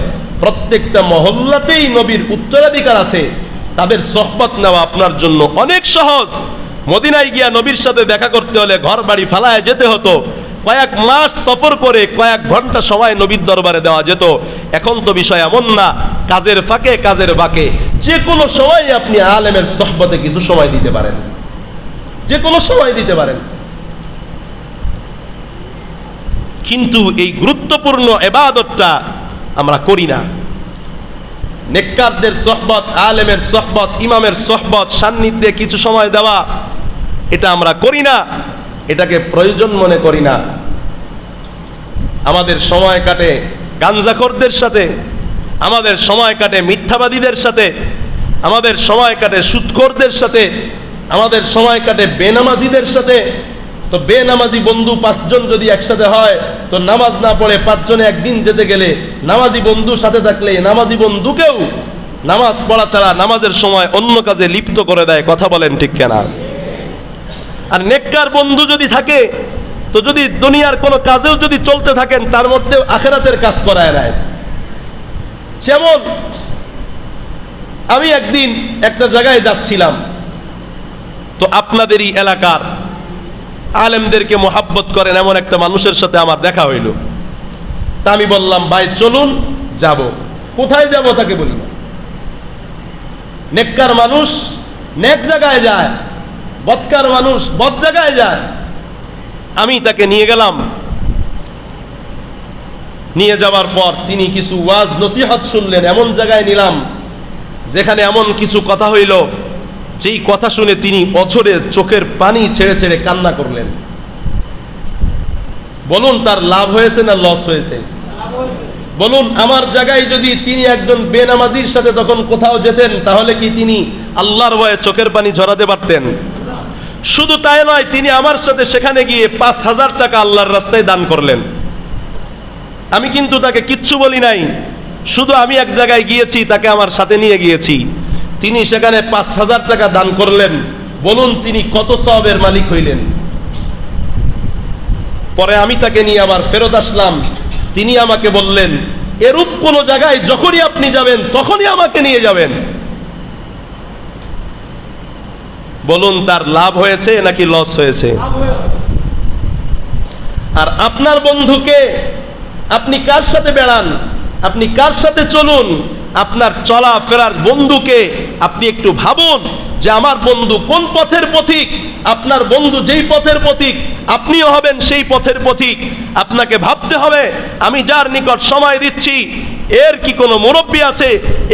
প্রত্যেকটা মহল্লাতেই নবীর উত্তরাধিকার আছে, তাদের সোহবত নেওয়া আপনার জন্য অনেক সহজ। মদিনায় গিয়া নবীর সাথে দেখা করতে হলে ঘর বাড়ি ফালায় যেতে হতো, কয়েক মাস সফর করে কয়েক ঘন্টা সময় নবীর দরবারে দেওয়া যেত। এখন তো বিষয় এমন না, কাজের ফাঁকে কাজের বাঁকে যে কোনো সময় আপনি আলেমের সোহবতে কিছু সময় দিতে পারেন, যে কোনো সময় দিতে পারেন। কিন্তু এই গুরুত্বপূর্ণ ইবাদতটা আমরা করি না। নেককারদের সোহবত, আলেমের সোহবত, ইমামের সোহবত, সান্নিধ্যে কিছু সময় দেওয়া, এটা আমরা করি না, এটাকে প্রয়োজন মনে করি না। আমাদের সময় কাটে গাঞ্জাখোরদের সাথে, আমাদের সময় কাটে মিথ্যাবাদীদের সাথে, আমাদের সময় কাটে সুদখোরদের সাথে, আমাদের সময় কাটে বেনামাজিদের সাথে। তো বেনামাজি বন্ধু 5 জন যদি একসাথে হয়, তো নামাজ না পড়ে 5 জনে একদিন যেতে গেলে নামাজি বন্ধুর সাথে থাকলে নামাজি বন্ধুকেও নামাজ পড়া ছাড়া নামাজের সময় অন্য কাজে লিপ্ত করে দেয়। কথা বলেন ঠিক কিনা? আর নেককার বন্ধু যদি থাকে, তো যদি দুনিয়ার কোনো কাজেও যদি চলতে থাকেন, তার মধ্যে আখিরাতের কাজ করায় নেয়। যেমন আমি একদিন একটা জায়গায় যাচ্ছিলাম, তো আপনাদেরই এলাকার আলেমদেরকে মোহাব্বত করেন এমন একটা মানুষের সাথে আমার দেখা হইল। তা আমি বললাম, ভাই চলুন যাব। কোথায় যাব তাকে বলি না। নেককার মানুষ নেক জায়গায় যায়, বদকার মানুষ বদ জায়গায় যায়। আমি তাকে নিয়ে গেলাম। নিয়ে যাওয়ার পর তিনি কিছু ওয়াজ নসিহত শুনলেন। এমন জায়গায় নিলাম যেখানে এমন কিছু কথা হইল, যেই কথা শুনে তিনি অঝরে চোখের পানি ছেড়ে ছেড়ে কান্না করলেন। বলুন তার লাভ হয়েছে না লস হয়েছে? বলুন আমার জায়গায় যদি তিনি একজন বেনামাজির সাথে তখন কোথাও যেতেন, তাহলে কি তিনি আল্লাহর ভয়ে চোখের পানি ঝরাতে পারতেন? শুধু তাই নয়, তিনি আমার সাথে সেখানে গিয়ে 5,000 টাকা আল্লাহর রাস্তায় দান করলেন। আমি কিন্তু তাকে কিচ্ছু বলি নাই, শুধু আমি এক জায়গায় গিয়েছি, তাকে আমার সাথে নিয়ে গিয়েছি। তিনি সেখানে 5,000 টাকা দান করলেন। বলুন তিনি কত সওয়াবের মালিক হইলেন। পরে আমি তাকে নিয়ে আবার ফেরত আসলাম। তিনি আমাকে বললেন, এরূপ কোন জায়গায় যখনই আপনি যাবেন তখনই আমাকে নিয়ে যাবেন। বলুন তার লাভ হয়েছে নাকি লস হয়েছে? আর আপনার বন্ধুকে আপনি কার সাথে বেড়ান, আপনি কার সাথে চলুন, আপনার চলা ফেরার বন্ধুকে আপনি একটু ভাবুন যে আমার বন্ধু কোন পথের পথিক। আপনার বন্ধু যেই পথের পথিক, আপনিও হবেন সেই পথের পথিক। আপনাকে ভাবতে হবে, আমি যার নিকট সময় দিচ্ছি, এর কি কোনো মুরব্বী আছে,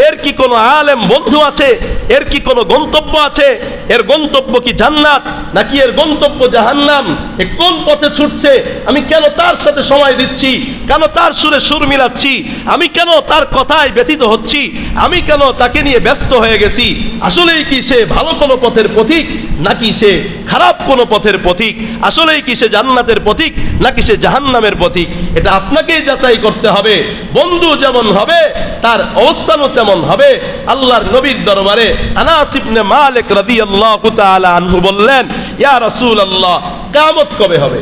এর কি কোনো আলেম বন্ধু আছে, এর কি কোনো গন্তব্য আছে, এর গন্তব্য কি জান্নাত নাকি এর গন্তব্য জাহান্নাম, এ কোন পথে ছুটছে, আমি কেন তার সাথে সময় দিচ্ছি, কেন তার সুরে সুর মিলাচ্ছি, আমি কেন তার কথায় ব্যথিত হচ্ছি, আমি কেন তাকে নিয়ে ব্যস্ত হয়ে গেছি। আসলেই কি সে ভালো কোনো পথের পথিক নাকি সে খারাপ কোনো পথের পথিক? আসলেই কি সে জান্নাতের পথিক নাকি সে জাহান্নামের পথিক? এটা আপনাকেই যাচাই করতে হবে। বন্ধু যেমন হবে তার অবস্থানও তেমন হবে। আল্লাহর নবীর দরবারে আনাস ইবনে মালিক রাদিয়াল্লাহু তাআলা আনহু বললেন, ইয়া রাসূলুল্লাহ, কিয়ামত কবে হবে?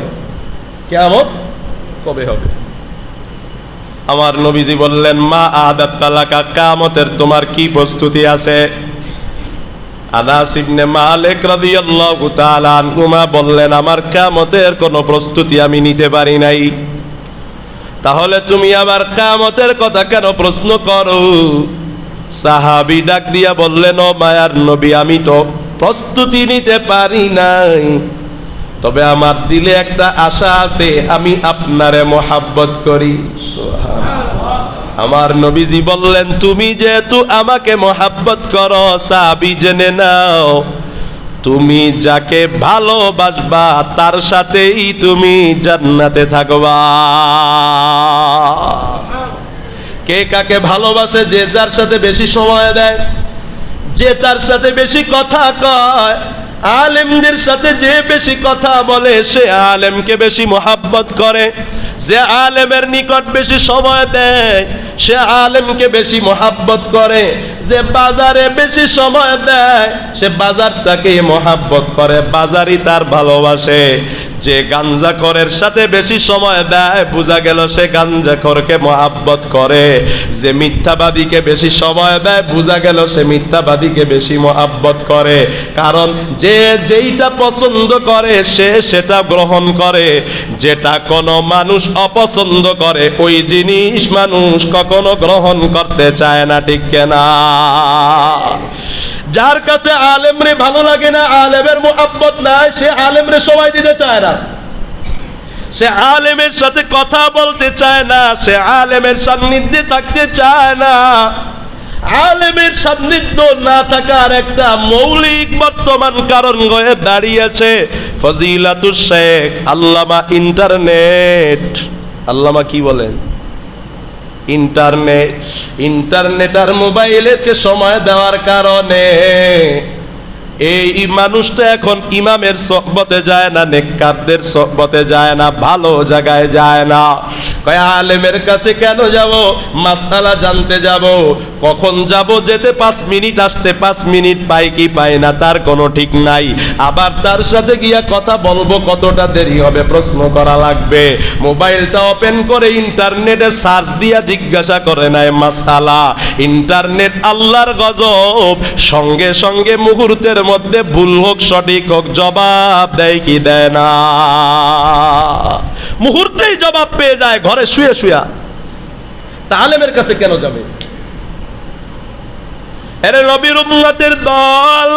কিয়ামত কবে হবে? আমার নবীজি বললেন, মা আদাত্তা লাকা, কিয়ামতের তোমার কি প্রস্তুতি আছে? আনাস ইবনে মালিক রাদিয়াল্লাহু তাআলা আনহুমা বললেন, আমার কিয়ামতের কোনো প্রস্তুতি আমি নিতে পারি নাই। তাহলে তুমি আবার কিয়ামতের কথা কেন প্রশ্ন করো? সাহাবী ডাক দিয়া বললেন, ও মায়ার নবী, আমি তো প্রস্তুতি নিতে পারি নাই, তবে আমার দিলে একটা আশা আছে, আমি আপনারে মোহাব্বত করি। আমার নবীজি বললেন, তুমি যেহেতু আমাকে মোহাব্বত করো, সাহাবী জেনে নাও, তুমি যাকে ভালোবাসবা তার সাথেই তুমি জান্নাতে থাকবা। কে কাকে ভালোবাসে? যে যার সাথে বেশি সময় দেয়, যে তার সাথে বেশি কথা কয়। আলেমদের সাথে যে বেশি কথা বলে সে আলেমকে বেশি মোহাব্বত করে। যে আলেমের নিকট বেশি সময় দেয় সে আলেমকে বেশি মোহাব্বত করে। যে বাজারে বেশি সময় দেয় সে বাজারটাকে মোহাব্বত করে, বাজারই তার ভালোবাসে। যে গাঞ্জাখোরের সাথে বেশি সময় দেয়, বোঝা গেল সে গাঞ্জাখোরকে মোহাব্বত করে। যে মিথ্যাবাদীকে বেশি সময় দেয়, বোঝা গেল সে মিথ্যাবাদীকে বেশি মোহাব্বত করে। কারণ যে যেইটা পছন্দ করে সে সেটা গ্রহণ করে। যেটা কোনো মানুষ অপছন্দ করে ওই জিনিস মানুষ কখনো গ্রহণ করতে চায় না, ঠিক কিনা? যার কাছে আলেমরে ভালো লাগে না, আলেমের মোহাব্বত নাই, সে আলেমরে সময় দিতে চায় না, সে আলেমের সাথে কথা বলতে চায় না, সে আলেমের সান্নিধ্যে থাকতে চায় না। আলেমের সান্নিধ্য না থাকার একটা মৌলিক বর্তমান কারণ হয়ে দাঁড়িয়েছে ফজিলাতুশ শেখ আল্লামা ইন্টারনেট। আল্লামা কি বলেন? ইন্টারনেট আর মোবাইলকে সময় দেওয়ার কারণে এই মানুষটা এখন ইমামের সোহবতে যায় না, নেককারদের সোহবতে যায় না, ভালো জায়গায় যায় না। কয় আলেমের কাছে কেন যাব? মাসআলা জানতে যাব। কখন যাব? যেতে 5 মিনিট, আসতে 5 মিনিট, পাই কি পাই না তার কোনো ঠিক নাই। আবার তার সাথে গিয়া কথা বলবো, কতটা দেরি হবে প্রশ্ন করা লাগবে। মোবাইলটা ওপেন করে ইন্টারনেটে সার্চ দিয়া জিজ্ঞাসা করে নাই মাসআলা। ইন্টারনেট আল্লাহর গজব, সঙ্গে সঙ্গে মুহূর্তের মধ্যে ভুল হোক সঠিক হোক জবাব দেয় কি দেয় না? মুহূর্তেই জবাব পেয়ে যায় ঘরে শুয়ে শুয়া। তা আলেমের কাছে কেন যাবে? এরে নবীর উম্মতের দল,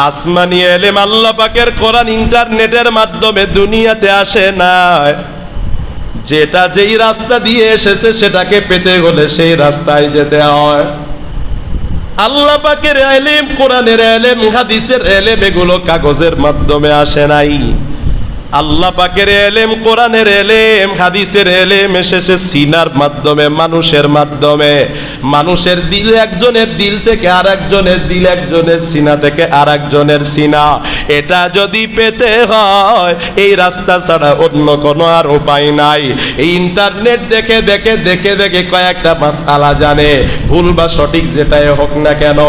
আসমানি এলেম আল্লাহ পাকের কোরআন ইন্টারনেটের মাধ্যমে দুনিয়াতে আসে না। যেটা যেই রাস্তা দিয়ে এসেছে সেটাকে পেতে হলে সেই রাস্তায় যেতে হয়। আল্লাহ পাকের এলেম, কোরআনের এলেম, হাদিসের এলেম এগুলো কাগজের মাধ্যমে আসে নাই। আল্লাহ পাকের এলেম, কোরআনের এলেম, হাদিসের এলেম এসেছে সিনার মাধ্যমে, মানুষের মাধ্যমে। মানুষের দিল একজনের দিল থেকে আর একজনের দিল, একজনের সিনা থেকে আর একজনের সিনা। এটা যদি পেতে হয় এই রাস্তা ছাড়া অন্য কোনো আর উপায় নাই। এই ইন্টারনেট দেখে দেখে দেখে দেখে কয়েকটা মাসআলা জানে, ভুল বা সঠিক যেটাই হোক না কেন,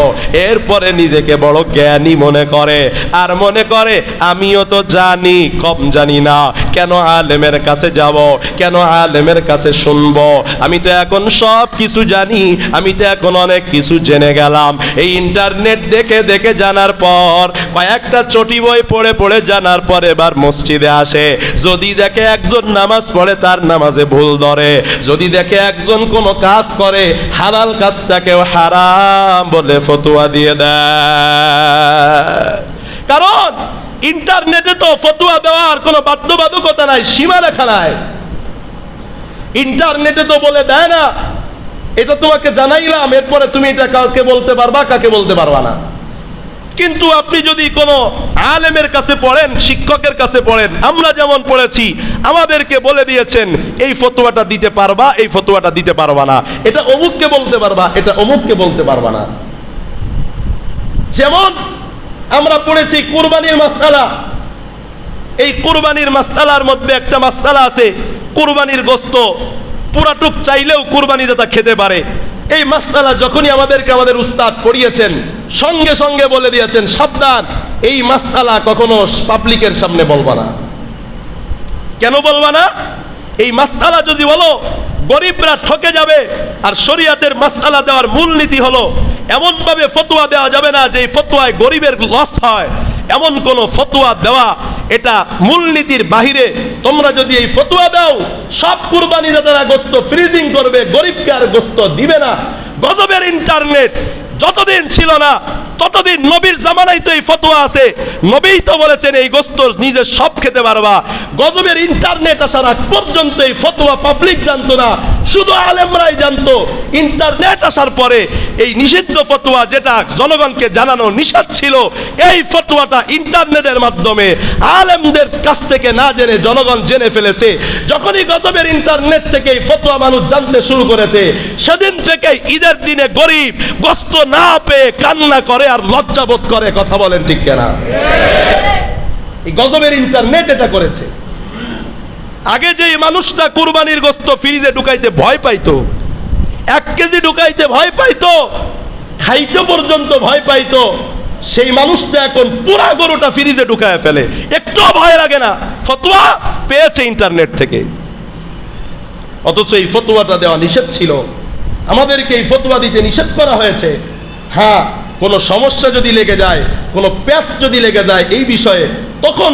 এরপরে নিজেকে বড় জ্ঞানী মনে করে, আর মনে করে আমিও তো জানি, কম জানি না। কেন আলেমের কাছে যাব? কেন আলেমের কাছে শুনবো? আমি তো এখন সব কিছু জানি, আমি তো এখন অনেক কিছু জেনে গেলাম। এই ইন্টারনেট দেখে দেখে জানার পর, কয়েকটা চটি বই পড়ে পড়ে জানার পর এবার মসজিদে আসে। যদি দেখে একজন নামাজ পড়ে তার নামাজে ভুল ধরে, যদি দেখে একজন কোনো কাজ করে হালাল কাজটাকেও হারাম বলে ফতোয়া দিয়ে দেয়। কারণ ইন্টারনেটে তো ফতোয়া দেওয়ার কোনো বাধ্যবাধকতা নাই, সীমারেখা নাই। ইন্টারনেটে তো বলে দেয় না এটা তোমাকে জানাইলাম, এরপরে তুমি এটা কাউকে বলতে পারবা, কাকে বলতে পারবা না। কিন্তু আপনি যদি কোনো আলেমের কাছে পড়েন, শিক্ষকের কাছে পড়েন, আমরা যেমন পড়েছি, আমাদেরকে বলে দিয়েছেন এই ফতোয়াটা দিতে পারবা, এই ফতোয়াটা দিতে পারবা না, এটা অমুককে বলতে পারবা, এটা অমুককে বলতে পারবা না। যেমন আমরা পড়েছি কুরবানির মাসআলা। এই কুরবানির মাসআলার মধ্যে একটা মাসআলা আছে, কুরবানির গোশত পুরাটুক চাইলেও কুরবানি দাতা খেতে পারে। এই মাসআলা যখনই আমাদেরকে আমাদের উস্তাদ পড়িয়েছেন, সঙ্গে সঙ্গে বলে দিয়েছেন সাবধান, এই মাসআলা কখনো পাবলিকের সামনে বলবা না। কেন বলবা না? এই মাসআলা যদি বলো গরিবরা ঠকে যাবে। আর শরীয়তের মাসআলা দেওয়ার মূলনীতি হলো এমন ভাবে ফতোয়া দেওয়া যাবে না যে ফতোয়ায় গরিবের লস হয়, এমন কোন ফতোয়া দেওয়া এটা মূলনীতির বাহিরে। তোমরা যদি এই ফতোয়া দাও সব কুরবানি দাতারা গোশত ফ্রিজিং করবে, গরিবকে আর গোশত দিবে না। গজবের ইন্টারনেট যতদিন ছিল না ততদিন নবীর জামানায় তো এই ফতোয়া আছে, নবীই তো বলেছেন এই গোশত নিজে সব খেতে পারবা। গজবের ইন্টারনেট আসার আগ পর্যন্ত এই ফতোয়া পাবলিক জানতো না, শুধু আলেমরাই জানতো। ইন্টারনেট আসার পরে এই নিষিদ্ধ ফতোয়া, যেটা জনগণকে জানানো নিষেধ ছিল, এই ফতোয়াটা ইন্টারনেটের মাধ্যমে আলেমদের কাছ থেকে না জেনে জনগণ জেনে ফেলেছে। যখনই গজবের ইন্টারনেট থেকে এই ফতোয়া মানুষ জানতে শুরু করেছে, সেদিন থেকে ঈদের দিনে গরিব গোশত না পেয়ে কান্না করে আর লজ্জা বোধ করে। কথা বলেন ঠিক কিনা? এই গজবের ইন্টারনেট এটা করেছে। আগে যে মানুষটা কুরবানির গোশত ফ্রিজে ঢুকাইতে ভয় পাইতো, 1 কেজি ঢুকাইতে ভয় পাইতো, খাইতে পর্যন্ত ভয় পাইতো, সেই মানুষটা এখন পুরা গরুটা ফ্রিজে ঢুকায় ফেলে, একটু ভয় লাগে না। ফতোয়া পেয়েছে ইন্টারনেট থেকে। অথচ এই ফতোয়াটা দেওয়া নিষেধ ছিল, আমাদেরকে এই ফতোয়া দিতে নিষেধ করা হয়েছে। হ্যাঁ, কোনো সমস্যা যদি লেগে যায়, কোনো প্যাচ যদি লেগে যায় এই বিষয়ে, তখন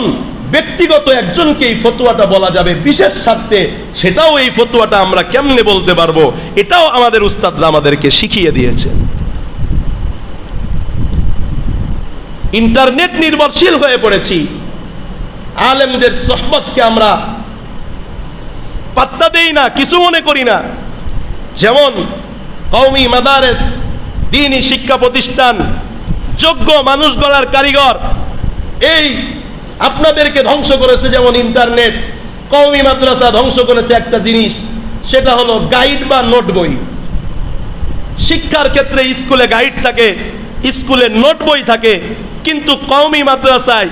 ব্যক্তিগত একজনকে এই ফতোয়াটা বলা যাবে বিশেষ স্বার্থে। সেটাও এই ফতোয়াটা আমরা কেমনে বলতে পারবো, এটাও আমাদের উস্তাদরা আমাদেরকে শিখিয়ে দিয়েছেন। ইন্টারনেট নির্ভরশীল হয়ে পড়েছি, আলেমদের সোহবতকে আমরা পাত্তা দেই না, কিছু মনে করি না। যেমন কওমি মাদারেস, দ্বীনি শিক্ষা প্রতিষ্ঠান, যোগ্য মানুষ গড়ার কারিগর, এই আপনাদেরকে ধ্বংস করেছে যেমন ইন্টারনেট। কওমি মাদ্রাসা ধ্বংস করেছে একটা জিনিস, সেটা হলো গাইড বা নোট বই। শিক্ষার ক্ষেত্রে স্কুলে গাইড থাকে, স্কুলে নোট বই থাকে, কিন্তু কওমি মাদ্রাসায়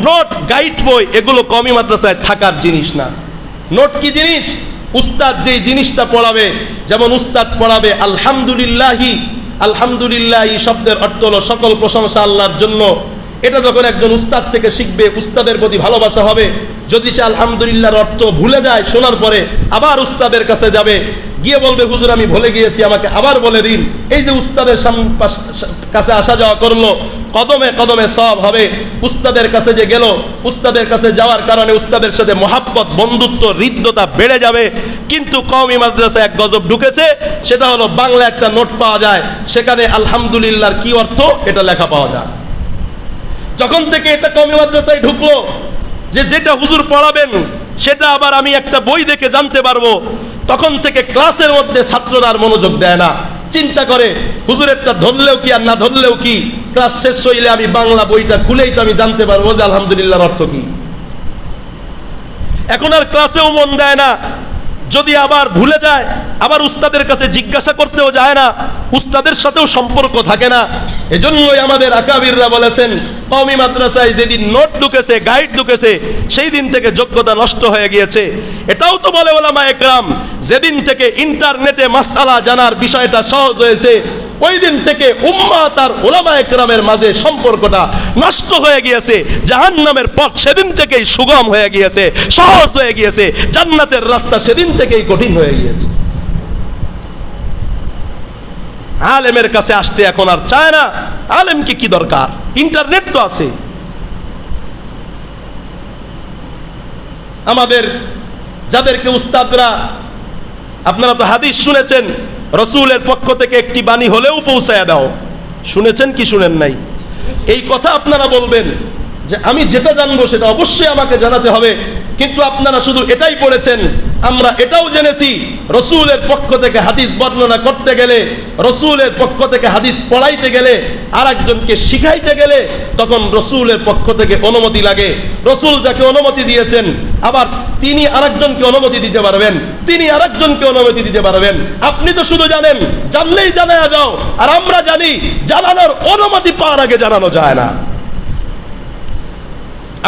নোট গাইড বই এগুলো কওমি মাদ্রাসায় থাকার জিনিস না। নোট কি জিনিস? উস্তাদ যেই জিনিসটা পড়াবে, যেমন উস্তাদ পড়াবে আলহামদুলিল্লাহি, আলহামদুলিল্লাহি শব্দের অর্থ হলো সকল প্রশংসা আল্লাহর জন্য। এটা যখন একজন উস্তাদ থেকে শিখবে, উস্তাদের প্রতি ভালোবাসা হবে। যদি সে আলহামদুলিল্লাহর অর্থ ভুলে যায়, শোনার পরে আবার উস্তাদের কাছে যাবে, গিয়ে বলবে হুজুর আমি ভুলে গিয়েছি, আমাকে আবার বলে দিন। এই যে উস্তাদের কাছে আসা যাওয়া করলো, কদমে কদমে সওয়াব হবে। উস্তাদের কাছে যে গেল, উস্তাদের কাছে যাওয়ার কারণে উস্তাদের সাথে মহাব্বত, বন্ধুত্ব, হৃদ্যতা বেড়ে যাবে। কিন্তু কওমি মাদ্রাসায় এক গজব ঢুকেছে, সেটা হলো বাংলা একটা নোট পাওয়া যায়, সেখানে আলহামদুলিল্লাহর কি অর্থ এটা লেখা পাওয়া যায়। যখন থেকে এটা কওমি মাদ্রাসায় ঢুকলো, যে যেটা হুজুর পড়াবেন সেটা আবার আমি একটা বই দেখে জানতে পারবো, তখন থেকে ক্লাসের মধ্যে ছাত্ররা আর মনোযোগ দেয় না। চিন্তা করে হুজুরেরটা ধরলেও কি আর না ধরলেও কি, ক্লাস শেষ হইলে আমি বাংলা বইটা খুলেই তো আমি জানতে পারবো যে আলহামদুলিল্লাহর অর্থ কি। এখন আর ক্লাসেও মন দেয় না। যদি আবার ভুলে যায়, আবার উস্তাদের কাছে জিজ্ঞাসা করতেও যায় না, উস্তাদের সাথেও সম্পর্ক থাকে না। এজন্যই আমাদের আকাবিররা বলেছেন, কওমি মাদ্রাসায় যেদিন নোট ঢুকেছে, গাইড ঢুকেছে, সেই দিন থেকে যোগ্যতা নষ্ট হয়ে গিয়েছে। এটাও তো বলে ওলামায়ে কেরাম, যেদিন থেকে ইন্টারনেটে মাসআলা জানার বিষয়টা সহজ হয়েছে, ওই দিন থেকে উম্মাত আর উলামায়ে কেরামের মাঝে সম্পর্কটা নষ্ট হয়ে গিয়েছে। জাহান্নামের পথ সেদিন থেকেই সুগম হয়ে গিয়েছে, সহজ হয়ে গিয়েছে। জান্নাতের রাস্তা সেদিন থেকেই কঠিন হয়ে গিয়েছে। আলেমের কাছে আসতে এখন আর চায় না। আলেমকে কি দরকার, ইন্টারনেট তো আছে। আমাদের যাদেরকে উস্তাদরা, আপনারা তো হাদিস শুনেছেন, রসুলের পক্ষ থেকে একটি বাণী হলেও পৌঁছায়া দাও। শুনেছেন কি শুনেন নাই? এই কথা আপনারা বলবেন যে আমি যেটা জানবো সেটা অবশ্যই আমাকে জানাতে হবে, কিন্তু আপনারা শুধু এটাই পড়েছেন। আমরা এটাও জেনেছি, রসুলের পক্ষ থেকে হাদিস বর্ণনা করতে গেলে, রসুলের পক্ষ থেকে হাদিস পড়াইতে গেলে, আর একজনকে শিখাইতে গেলে তখন রসুলের পক্ষ থেকে অনুমতি লাগে। রসুল যাকে অনুমতি দিয়েছেন, আবার তিনি আরেকজনকে অনুমতি দিতে পারবেন, তিনি আরেকজনকে অনুমতি দিতে পারবেন। আপনি তো শুধু জানেন, জানলেই জানায়া যাও, আর আমরা জানি জানানোর অনুমতি পাওয়ার আগে জানানো যায় না।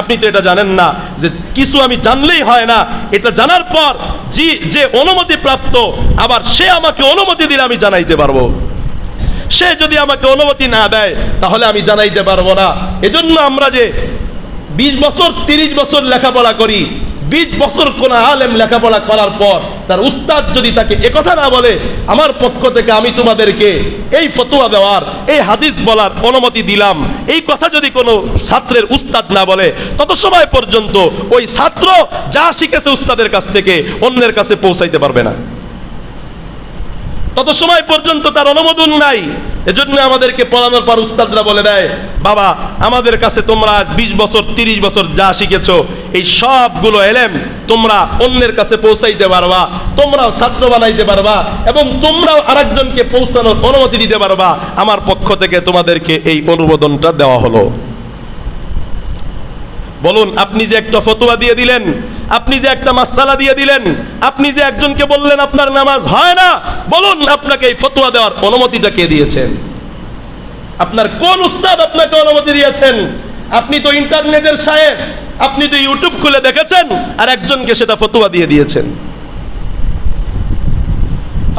আপনি তো এটা জানেন না যে কিছু আমি জানলেই হয় না, এটা জানার পর যে অনুমতি প্রাপ্ত, আবার সে আমাকে অনুমতি দিলে আমি জানাইতে পারবো। সে যদি আমাকে অনুমতি না দেয় তাহলে আমি জানাইতে পারবো না। এজন্য আমরা যে 20 বছর 30 বছর লেখাপড়া করি, 20 বছর কোন আলেম লেখাপড়া করার পর তার উস্তাদ যদি তাকে একথা না বলে, আমার পক্ষ থেকে আমি তোমাদেরকে এই ফতোয়া দেওয়ার, এই হাদিস বলার অনুমতি দিলাম, এই কথা যদি কোনো ছাত্রের উস্তাদ না বলে, তত সময় পর্যন্ত ওই ছাত্র যা শিখেছে উস্তাদের কাছ থেকে অন্যের কাছে পৌঁছাইতে পারবে না। তত সময় পর্যন্ত তার অনুমোদন নাই। এজন্য আমাদেরকে পড়ানোর পর উস্তাদরা বলে দেয়, বাবা আমাদের কাছে তোমরা 20 বছর 30 বছর যা শিখেছো, এই সবগুলো এলেম তোমরা অন্যের কাছে পৌঁছাইতে পারবা, তোমরাও ছাত্র বানাইতে পারবা, এবং তোমরাও আরেকজনকে পৌঁছানোর অনুমতি দিতে পারবা। আমার পক্ষ থেকে তোমাদেরকে এই অনুমোদনটা দেওয়া হলো। বলুন, আপনি যে একটা ফতোয়া দিয়ে দিলেন, আপনি যে একটা মাসআলা দিয়ে দিলেন, আপনি যে একজনকে বললেন আপনার নামাজ হয় না, বলুন আপনাকে এই ফতোয়া দেওয়ার অনুমতিটা কে দিয়েছেন? আপনার কোন উস্তাদ আপনাকে অনুমতি দিয়েছেন? আপনি তো ইন্টারনেটের সাহেব, আপনি তো ইউটিউব খুলে দেখেছেন আর একজনকে সেটা ফতোয়া দিয়ে দিয়েছেন।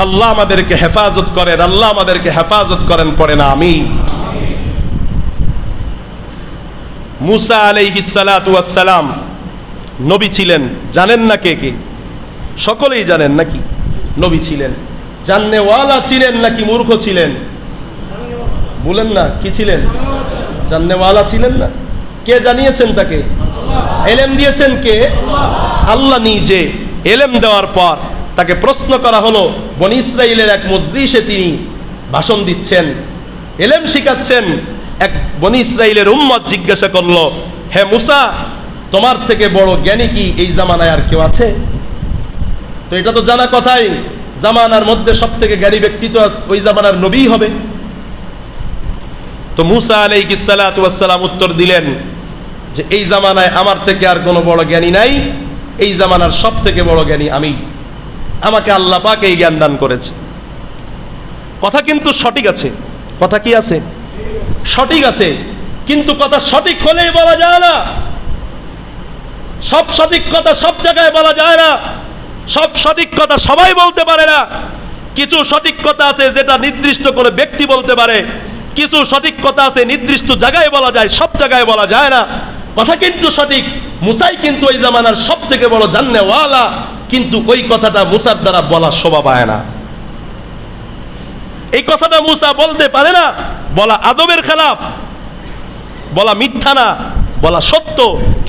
আল্লাহ আমাদেরকে হেফাজত করেন, আল্লাহ আমাদেরকে হেফাজত করেন, পড়েন আমিন। মুসা আলাইহিস সালাতু ওয়াস সালাম নবী ছিলেন, জানেন না কে কে? সকলেই জানেন নাকি? নবী ছিলেন, জাননেওয়ালা ছিলেন নাকি মূর্খ ছিলেন? বলেন না, কি ছিলেন? জাননেওয়ালা ছিলেন না? কে জানিয়েছেন তাকে? এলেম দিয়েছেন কে? আল্লাহ নিজে। এলেম দেওয়ার পর তাকে প্রশ্ন করা হলো, বনি ইসরাইলের এক মজলিসে তিনি ভাষণ দিচ্ছেন, এলেম শিখাচ্ছেন। এক বনি ইসরাইলের উম্মত জিজ্ঞাসা করলো, হে মুসা, তোমার থেকে বড় জ্ঞানী কি এই জামানায় আর কেউ আছে? তো এটা তো জানা কথাই, জামানার মধ্যে সব থেকে জ্ঞানী ব্যক্তি তো ওই জামানার নবী হবে। তো মুসা আলাইহিস সালাতু ওয়াস সালাম উত্তর দিলেন যে এই জামানায় আমার থেকে আর কোনো বড় জ্ঞানী নাই, এই জামানার সব থেকে বড় জ্ঞানী আমি। আমাকে আল্লাহ পাক এই জ্ঞান দান করেছে। কথা কিন্তু সঠিক আছে, কথা কি আছে? সঠিক আছে, কিন্তু কথা সঠিক হলেই বলা যায় না। সব সঠিক কথা সব জায়গায় বলা যায় না। সব সঠিক কথা সবাই বলতে পারে না। কিছু সঠিক কথা আছে যেটা নির্দিষ্ট করে ব্যক্তি বলতে পারে, কিছু সঠিক কথা আছে নির্দিষ্ট জায়গায় বলা যায়, সব জায়গায় বলা যায় না। কথা কিন্তু সঠিক, মুসাই কিন্তু ওই জামানার সব থেকে বড় জান্নেওয়ালা, কিন্তু ওই কথাটা মুসার দ্বারা বলা শোভা পায় না। এই কথাটা মুসা বলতে পারে না, বলা আদবের খেলাফ, বলা মিথ্যা না, বলা সত্য,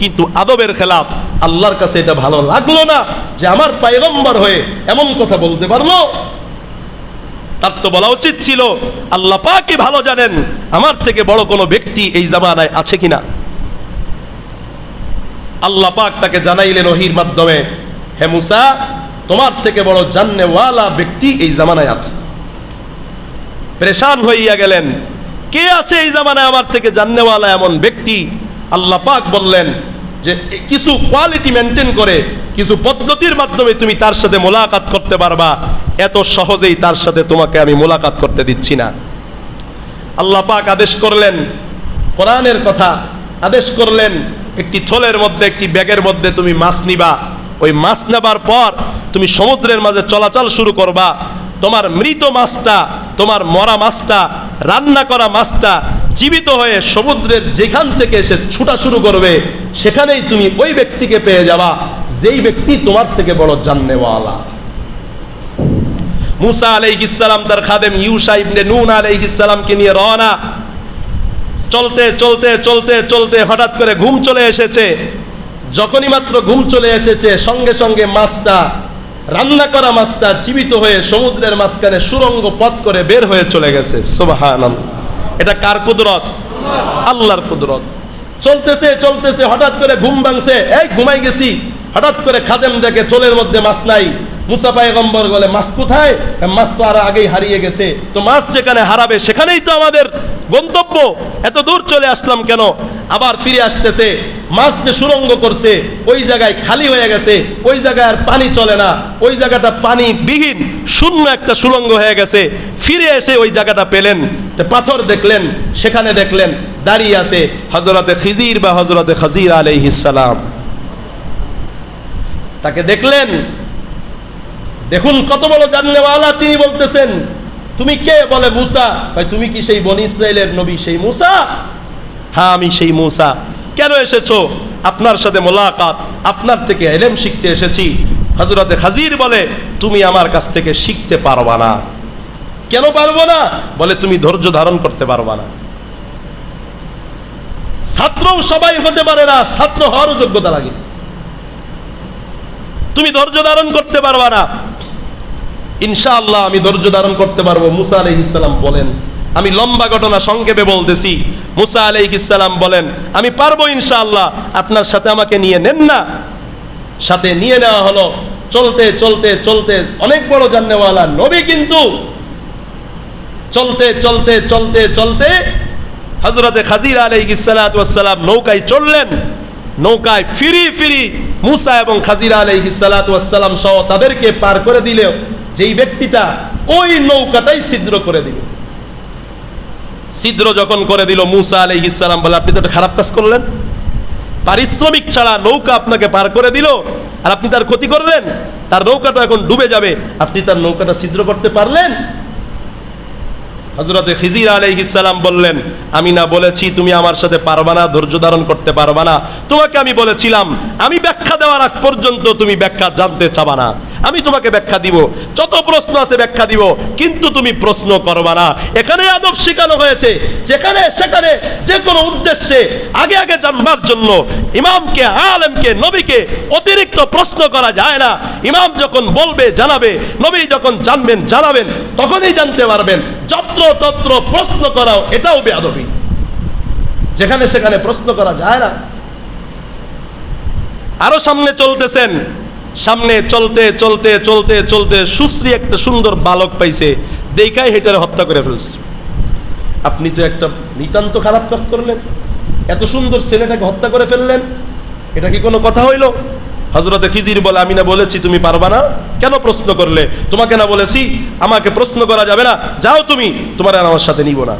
কিন্তু আদবের খেলাফ। আল্লাহর কাছে এটা ভালো লাগলো না যে আমার পয়গম্বর হয়ে এমন কথা বলতে পারলো। তার তো বলা উচিত ছিল আল্লাহ পাকই ভালো জানেন আমার থেকে বড় কোনো ব্যক্তি এই জামানায় আছে কিনা। আল্লাহ পাক তাকে জানাইলেন ওহীর মাধ্যমে, হে মুসা, তোমার থেকে বড় জান্নেওয়ালা ব্যক্তি এই জামানায় আছে। পরেশান হইয়া গেলেন, কে আছে এই জামানায় আমার থেকে জান্নেওয়ালা এমন ব্যক্তি? আল্লাহ পাক বললেন যে কিছু কোয়ালিটি মেনটেন করে, কিছু পদ্ধতির মাধ্যমে তুমি তার সাথে মোলাকাত করতে পারবা, এত সহজেই তার সাথে তোমাকে আমি মোলাকাত করতে দিচ্ছি না। আল্লাহ পাক আদেশ করলেন, কোরআনের কথা আদেশ করলেন, একটি থলের মধ্যে, একটি ব্যাগের মধ্যে তুমি মাছ নিবা। ওই মাছ নেবার পর তুমি সমুদ্রের মাঝে চলাচল শুরু করবা। তোমার মৃত মাছটা, তোমার মরা মাছটা, রান্না করা মাছটা জীবিত হয়ে সমুদ্রের যেখান থেকে এসে ছুটা শুরু করবে, সেখানেই তুমি ওই ব্যক্তিকে পেয়ে যাবা যেই ব্যক্তি তোমার থেকে বড় জান্নেওয়ালা। মুসা আলাইহিস সালাম তার খাদেম ইউশা ইবনে নুন আলাইহিস সালামকে নিয়ে রওনা। চলতে চলতে চলতে চলতে হঠাৎ করে ঘুম চলে এসেছে। যখনই মাত্র ঘুম চলে এসেছে, সঙ্গে সঙ্গে মাছটা, রান্না করা মাছটা জীবিত হয়ে সমুদ্রের মাঝখানে সুরঙ্গ পথ করে বের হয়ে চলে গেছে। সুবহানাল্লাহ! এটা কার কুদরত? আল্লাহর কুদরত। চলতেছে চলতেছে হঠাৎ করে ঘুম ভাঙছে, এই ঘুমাই গেছি। হঠাৎ করে খাদেম দেখে থলের মধ্যে মাছ নাই। মুসা পয়গম্বর বলে, মাছ কোথায়? মাছ তো আর আগেই হারিয়ে গেছে। তো মাছ যেখানে হারাবে সেখানেই তো আমাদের গন্তব্য, এত দূর চলে আসলাম কেন? আবার ফিরে আসতেছে, মাছ যে সুরঙ্গ করছে ওই জায়গায় খালি হয়ে গেছে, ওই জায়গায় আর পানি চলে না, ওই জায়গাটা পানি বিহীন শূন্য একটা সুরঙ্গ হয়ে গেছে। ফিরে এসে ওই জায়গাটা পেলেন, পাথর দেখলেন, সেখানে দেখলেন দাঁড়িয়ে আছে হযরতে খিজির বা হযরতে খাজির আলাইহিস সালাম। তাকে দেখলেন, দেখুন কত বড় জান্নেওয়ালা। তিনি বলতেছেন, তুমি কে? বলে মুসা। ভাই, তুমি কি সেই বনি ইসরাইলের নবী, সেই মুসা? হ্যাঁ, আমি সেই মুসা। কেন এসেছো? আপনার সাথে মোলাকাত, আপনার থেকে ইলম শিখতে এসেছি। হযরতে খাজির বলে, তুমি আমার কাছ থেকে শিখতে পারবা না। কেন পারবো না? বলে, তুমি ধৈর্য ধারণ করতে পারবা না। ছাত্রও সবাই হতে পারে না, ছাত্র হওয়ারও যোগ্যতা লাগে। তুমি ধৈর্য ধারণ করতে পারবা না। ইনশাআল্লাহ আমি ধৈর্য ধারণ করতে পারবো। মুসা আলাইহিস সালাম বলেন, আমি লম্বা ঘটনা সংক্ষেপে বলতেছি। মুসা আলাইহিস সালাম বলেন, আমি পারবো ইনশাআল্লাহ, আপনার সাথে আমাকে নিয়ে নেন না। সাথে নিয়ে নেওয়া হলো। চলতে চলতে চলতে, অনেক বড় জান্নেওয়ালা নবী, কিন্তু চলতে চলতে চলতে চলতে হযরতে খাজির আলাইহিস সালাতু ওয়াস সালাম নৌকায় চললেন। নৌকায় ফিরি ফিরি মুসা এবং খাজির আলাইহিস সালাতু ওয়াস সালাম সহ তাদেরকে পার করে দিল। যেই ব্যক্তিটা ওই নৌকাটাই ছিদ্র করে দিল। ছিদ্র যখন করে দিল, মুসা আলাইহিস সালাম বলে, আপনি তো একটা খারাপ কাজ করলেন। পারিশ্রমিক ছাড়া নৌকা আপনাকে পার করে দিল, আর আপনি তার ক্ষতি করলেন। তার নৌকাটা এখন ডুবে যাবে, আপনি তার নৌকাটা ছিদ্র করতে পারলেন? হযরতে খিজির আলাইহিস সালাম বললেন, আমি না বলেছি তুমি আমার সাথে পারবা না, ধৈর্য ধারণ করতে পারবা না? তোমাকে আমি বলেছিলাম আমি ব্যাখ্যা দেওয়ার আগ পর্যন্ত তুমি ব্যাখ্যা জানতে চাবা না। আমি তোমাকে ব্যাখ্যা দিব, যত প্রশ্ন আছে ব্যাখ্যা দিব, কিন্তু তুমি প্রশ্ন করবা না। এখানে আদব শেখানো হয়েছে, যেখানে সেখানে যে কোনো উদ্দেশ্যে আগে আগে জানবার জন্য ইমামকে, আলেমকে, নবীকে অতিরিক্ত প্রশ্ন করা যায় না। ইমাম যখন বলবে জানাবে, নবী যখন জানবেন জানাবেন, তখনই জানতে পারবেন। যত্র তত্র প্রশ্ন করাও এটাও বেয়াদবি, যেখানে সেখানে প্রশ্ন করা যায় না। আরো সামনে চলতেছেন, সামনে চলতে চলতে চলতে চলতে সুশ্রী একটা সুন্দর বালক পাইছে, দেখাই হেটারে হত্যা করে ফেলছে। আপনি তো একটা নিতান্ত খারাপ কাজ করলেন, এত সুন্দর ছেলেটাকে হত্যা করে ফেললেন, এটা কি কোনো কথা হইল? হযরতে খিজির বলে, আমি না বলেছি তুমি পারবা না? কেন প্রশ্ন করলে? তোমাকে না বলেছি আমাকে প্রশ্ন করা যাবে না? যাও তুমি, তোমার আর আমার সাথে নিব না।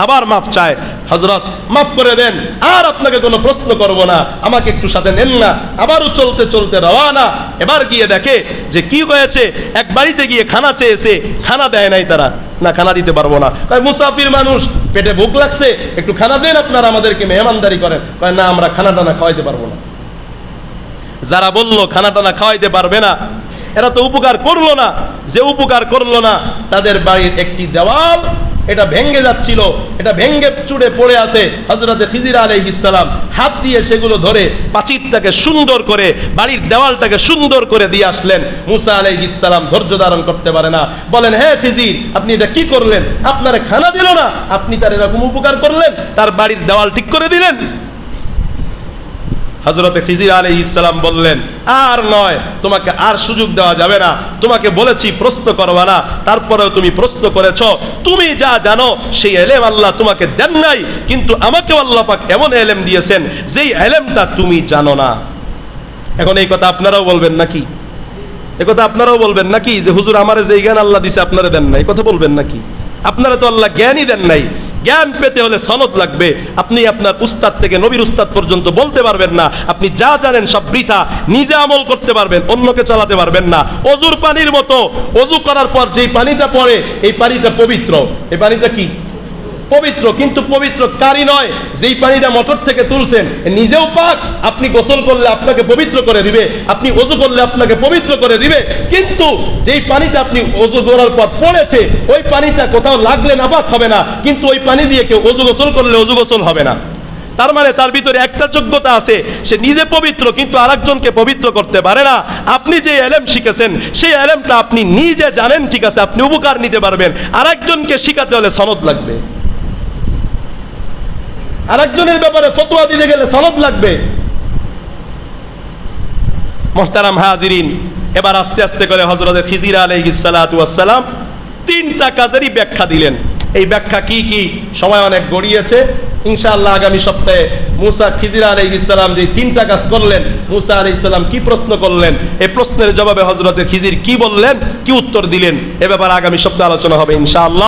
আবার মাফ চায়, হযরত মাফ করে দেন, আর আপনাকে কোনো প্রশ্ন করব না, আমাকে একটু সাথে নেন না। আবারও চলতে চলতে রওয়ানা। এবার গিয়ে দেখে যে কি হয়েছে, এক বাড়িতে গিয়ে খানা চেয়েছে, খানা দেয় নাই তারা, না খানা দিতে পারবো না। কয় মুসাফির মানুষ, পেটে ভুক লাগছে, একটু খানা দেন, আপনারা আমাদেরকে মেহমানদারি করেন। কয় না, আমরা খানা টানা খাওয়াইতে পারবো না। যারা বলল খানা টানা খাওয়াইতে পারবে না, এরা তো উপকার করলো না। যে উপকার করলো না, তাদের বাড়ির একটি দেওয়াল এটা ভেঙে যাচ্ছিল, এটা ভেঙে চুড়ে পড়ে আছে। হযরতে খিজির আলাইহিস সালাম হাত দিয়ে সেগুলো ধরে পাচিরটাকে সুন্দর করে, বাড়ির দেওয়ালটাকে সুন্দর করে দিয়ে আসলেন। মুসা আলাইহিস সালাম ধৈর্য ধারণ করতে পারে না, বলেন হে খিজির, আপনি এটা কি করলেন? আপনারে খানা দিল না, আপনি তার এরকম উপকার করলেন, তার বাড়ির দেওয়াল ঠিক করে দিলেন। হযরতে খিজির আলাইহিস সালাম বললেন, আর নয়, তোমাকে আর সুযোগ দেওয়া যাবে না। তোমাকে বলেছি প্রশ্ন করবা না, তারপরেও তুমি প্রশ্ন করেছো। তুমি যা জানো সেই ইলম আল্লাহ তোমাকে দেন নাই, কিন্তু আমাকে আল্লাহ পাক এমন ইলম দিয়েছেন যেই ইলমটা তুমি জানো না। এখন এই কথা আপনারাও বলবেন নাকি? এই কথা আপনারাও বলবেন নাকি যে হুজুর আমারে যেই জ্ঞান আল্লাহ দিছে আপনারা দেন নাই? এই কথা বলবেন নাকি? আপনারা তো আল্লাহ জ্ঞানই দেন নাই। জ্ঞান পেতে হলে সনদ লাগবে। আপনি আপনার উস্তাদ থেকে নবীর উস্তাদ পর্যন্ত বলতে পারবেন না। আপনি যা জানেন সব বৃথা, নিজে আমল করতে পারবেন, অন্যকে চালাতে পারবেন না। অজুর পানির মতো, অজু করার পর যেই পানিটা পড়ে এই পানিটা পবিত্র। এই পানিটা কি? পবিত্র, কিন্তু পবিত্র কারি নয়। যেই পানিটা মোটর থেকে তুলছেন নিজেও পাক, আপনি গোসল করলে আপনাকে পবিত্র করে দিবে, আপনি ওযু করলে আপনাকে পবিত্র করে দিবে। কিন্তু যেই পানিটা আপনি ওযু করার পর পড়েছে ওই পানিটা কোথাও লাগলে নাপাক হবে না, কিন্তু ওই পানি দিয়ে কেউ ওযু গোসল করলে ওযু গোসল হবে না। তার মানে তার ভিতরে একটা যোগ্যতা আছে, সে নিজে পবিত্র কিন্তু আরেকজনকে পবিত্র করতে পারে না। আপনি যে ইলম শিখেছেন সেই ইলমটা আপনি নিজে জানেন, ঠিক আছে, আপনি উপকার নিতে পারবেন, আরেকজনকে শিখাতে হলে সনদ লাগবে। আরেকজনের ব্যাপারে ফতোয়া দিতে গেলে সনদ লাগবে। মুহতারাম হাজিরিন, এবার আস্তে আস্তে করে হযরত খিজির আলাইহিস সালাতু ওয়াস সালাম তিনটা কাজেরই ব্যাখ্যা দিলেন। এই ব্যাখ্যা কি কি? সময় অনেক গড়িয়েছে, ইনশাআল্লাহ আগামী সপ্তাহে মুসা খিজির আলাইহিস সালাম যে তিনটা কাজ করলেন, মুসা আলাইহিস সালাম কি প্রশ্ন করলেন, এই প্রশ্নের জবাবে হযরত খিজির কি বললেন, কি উত্তর দিলেন, এ ব্যাপারে আগামী সপ্তাহে আলোচনা হবে ইনশাআল্লাহ।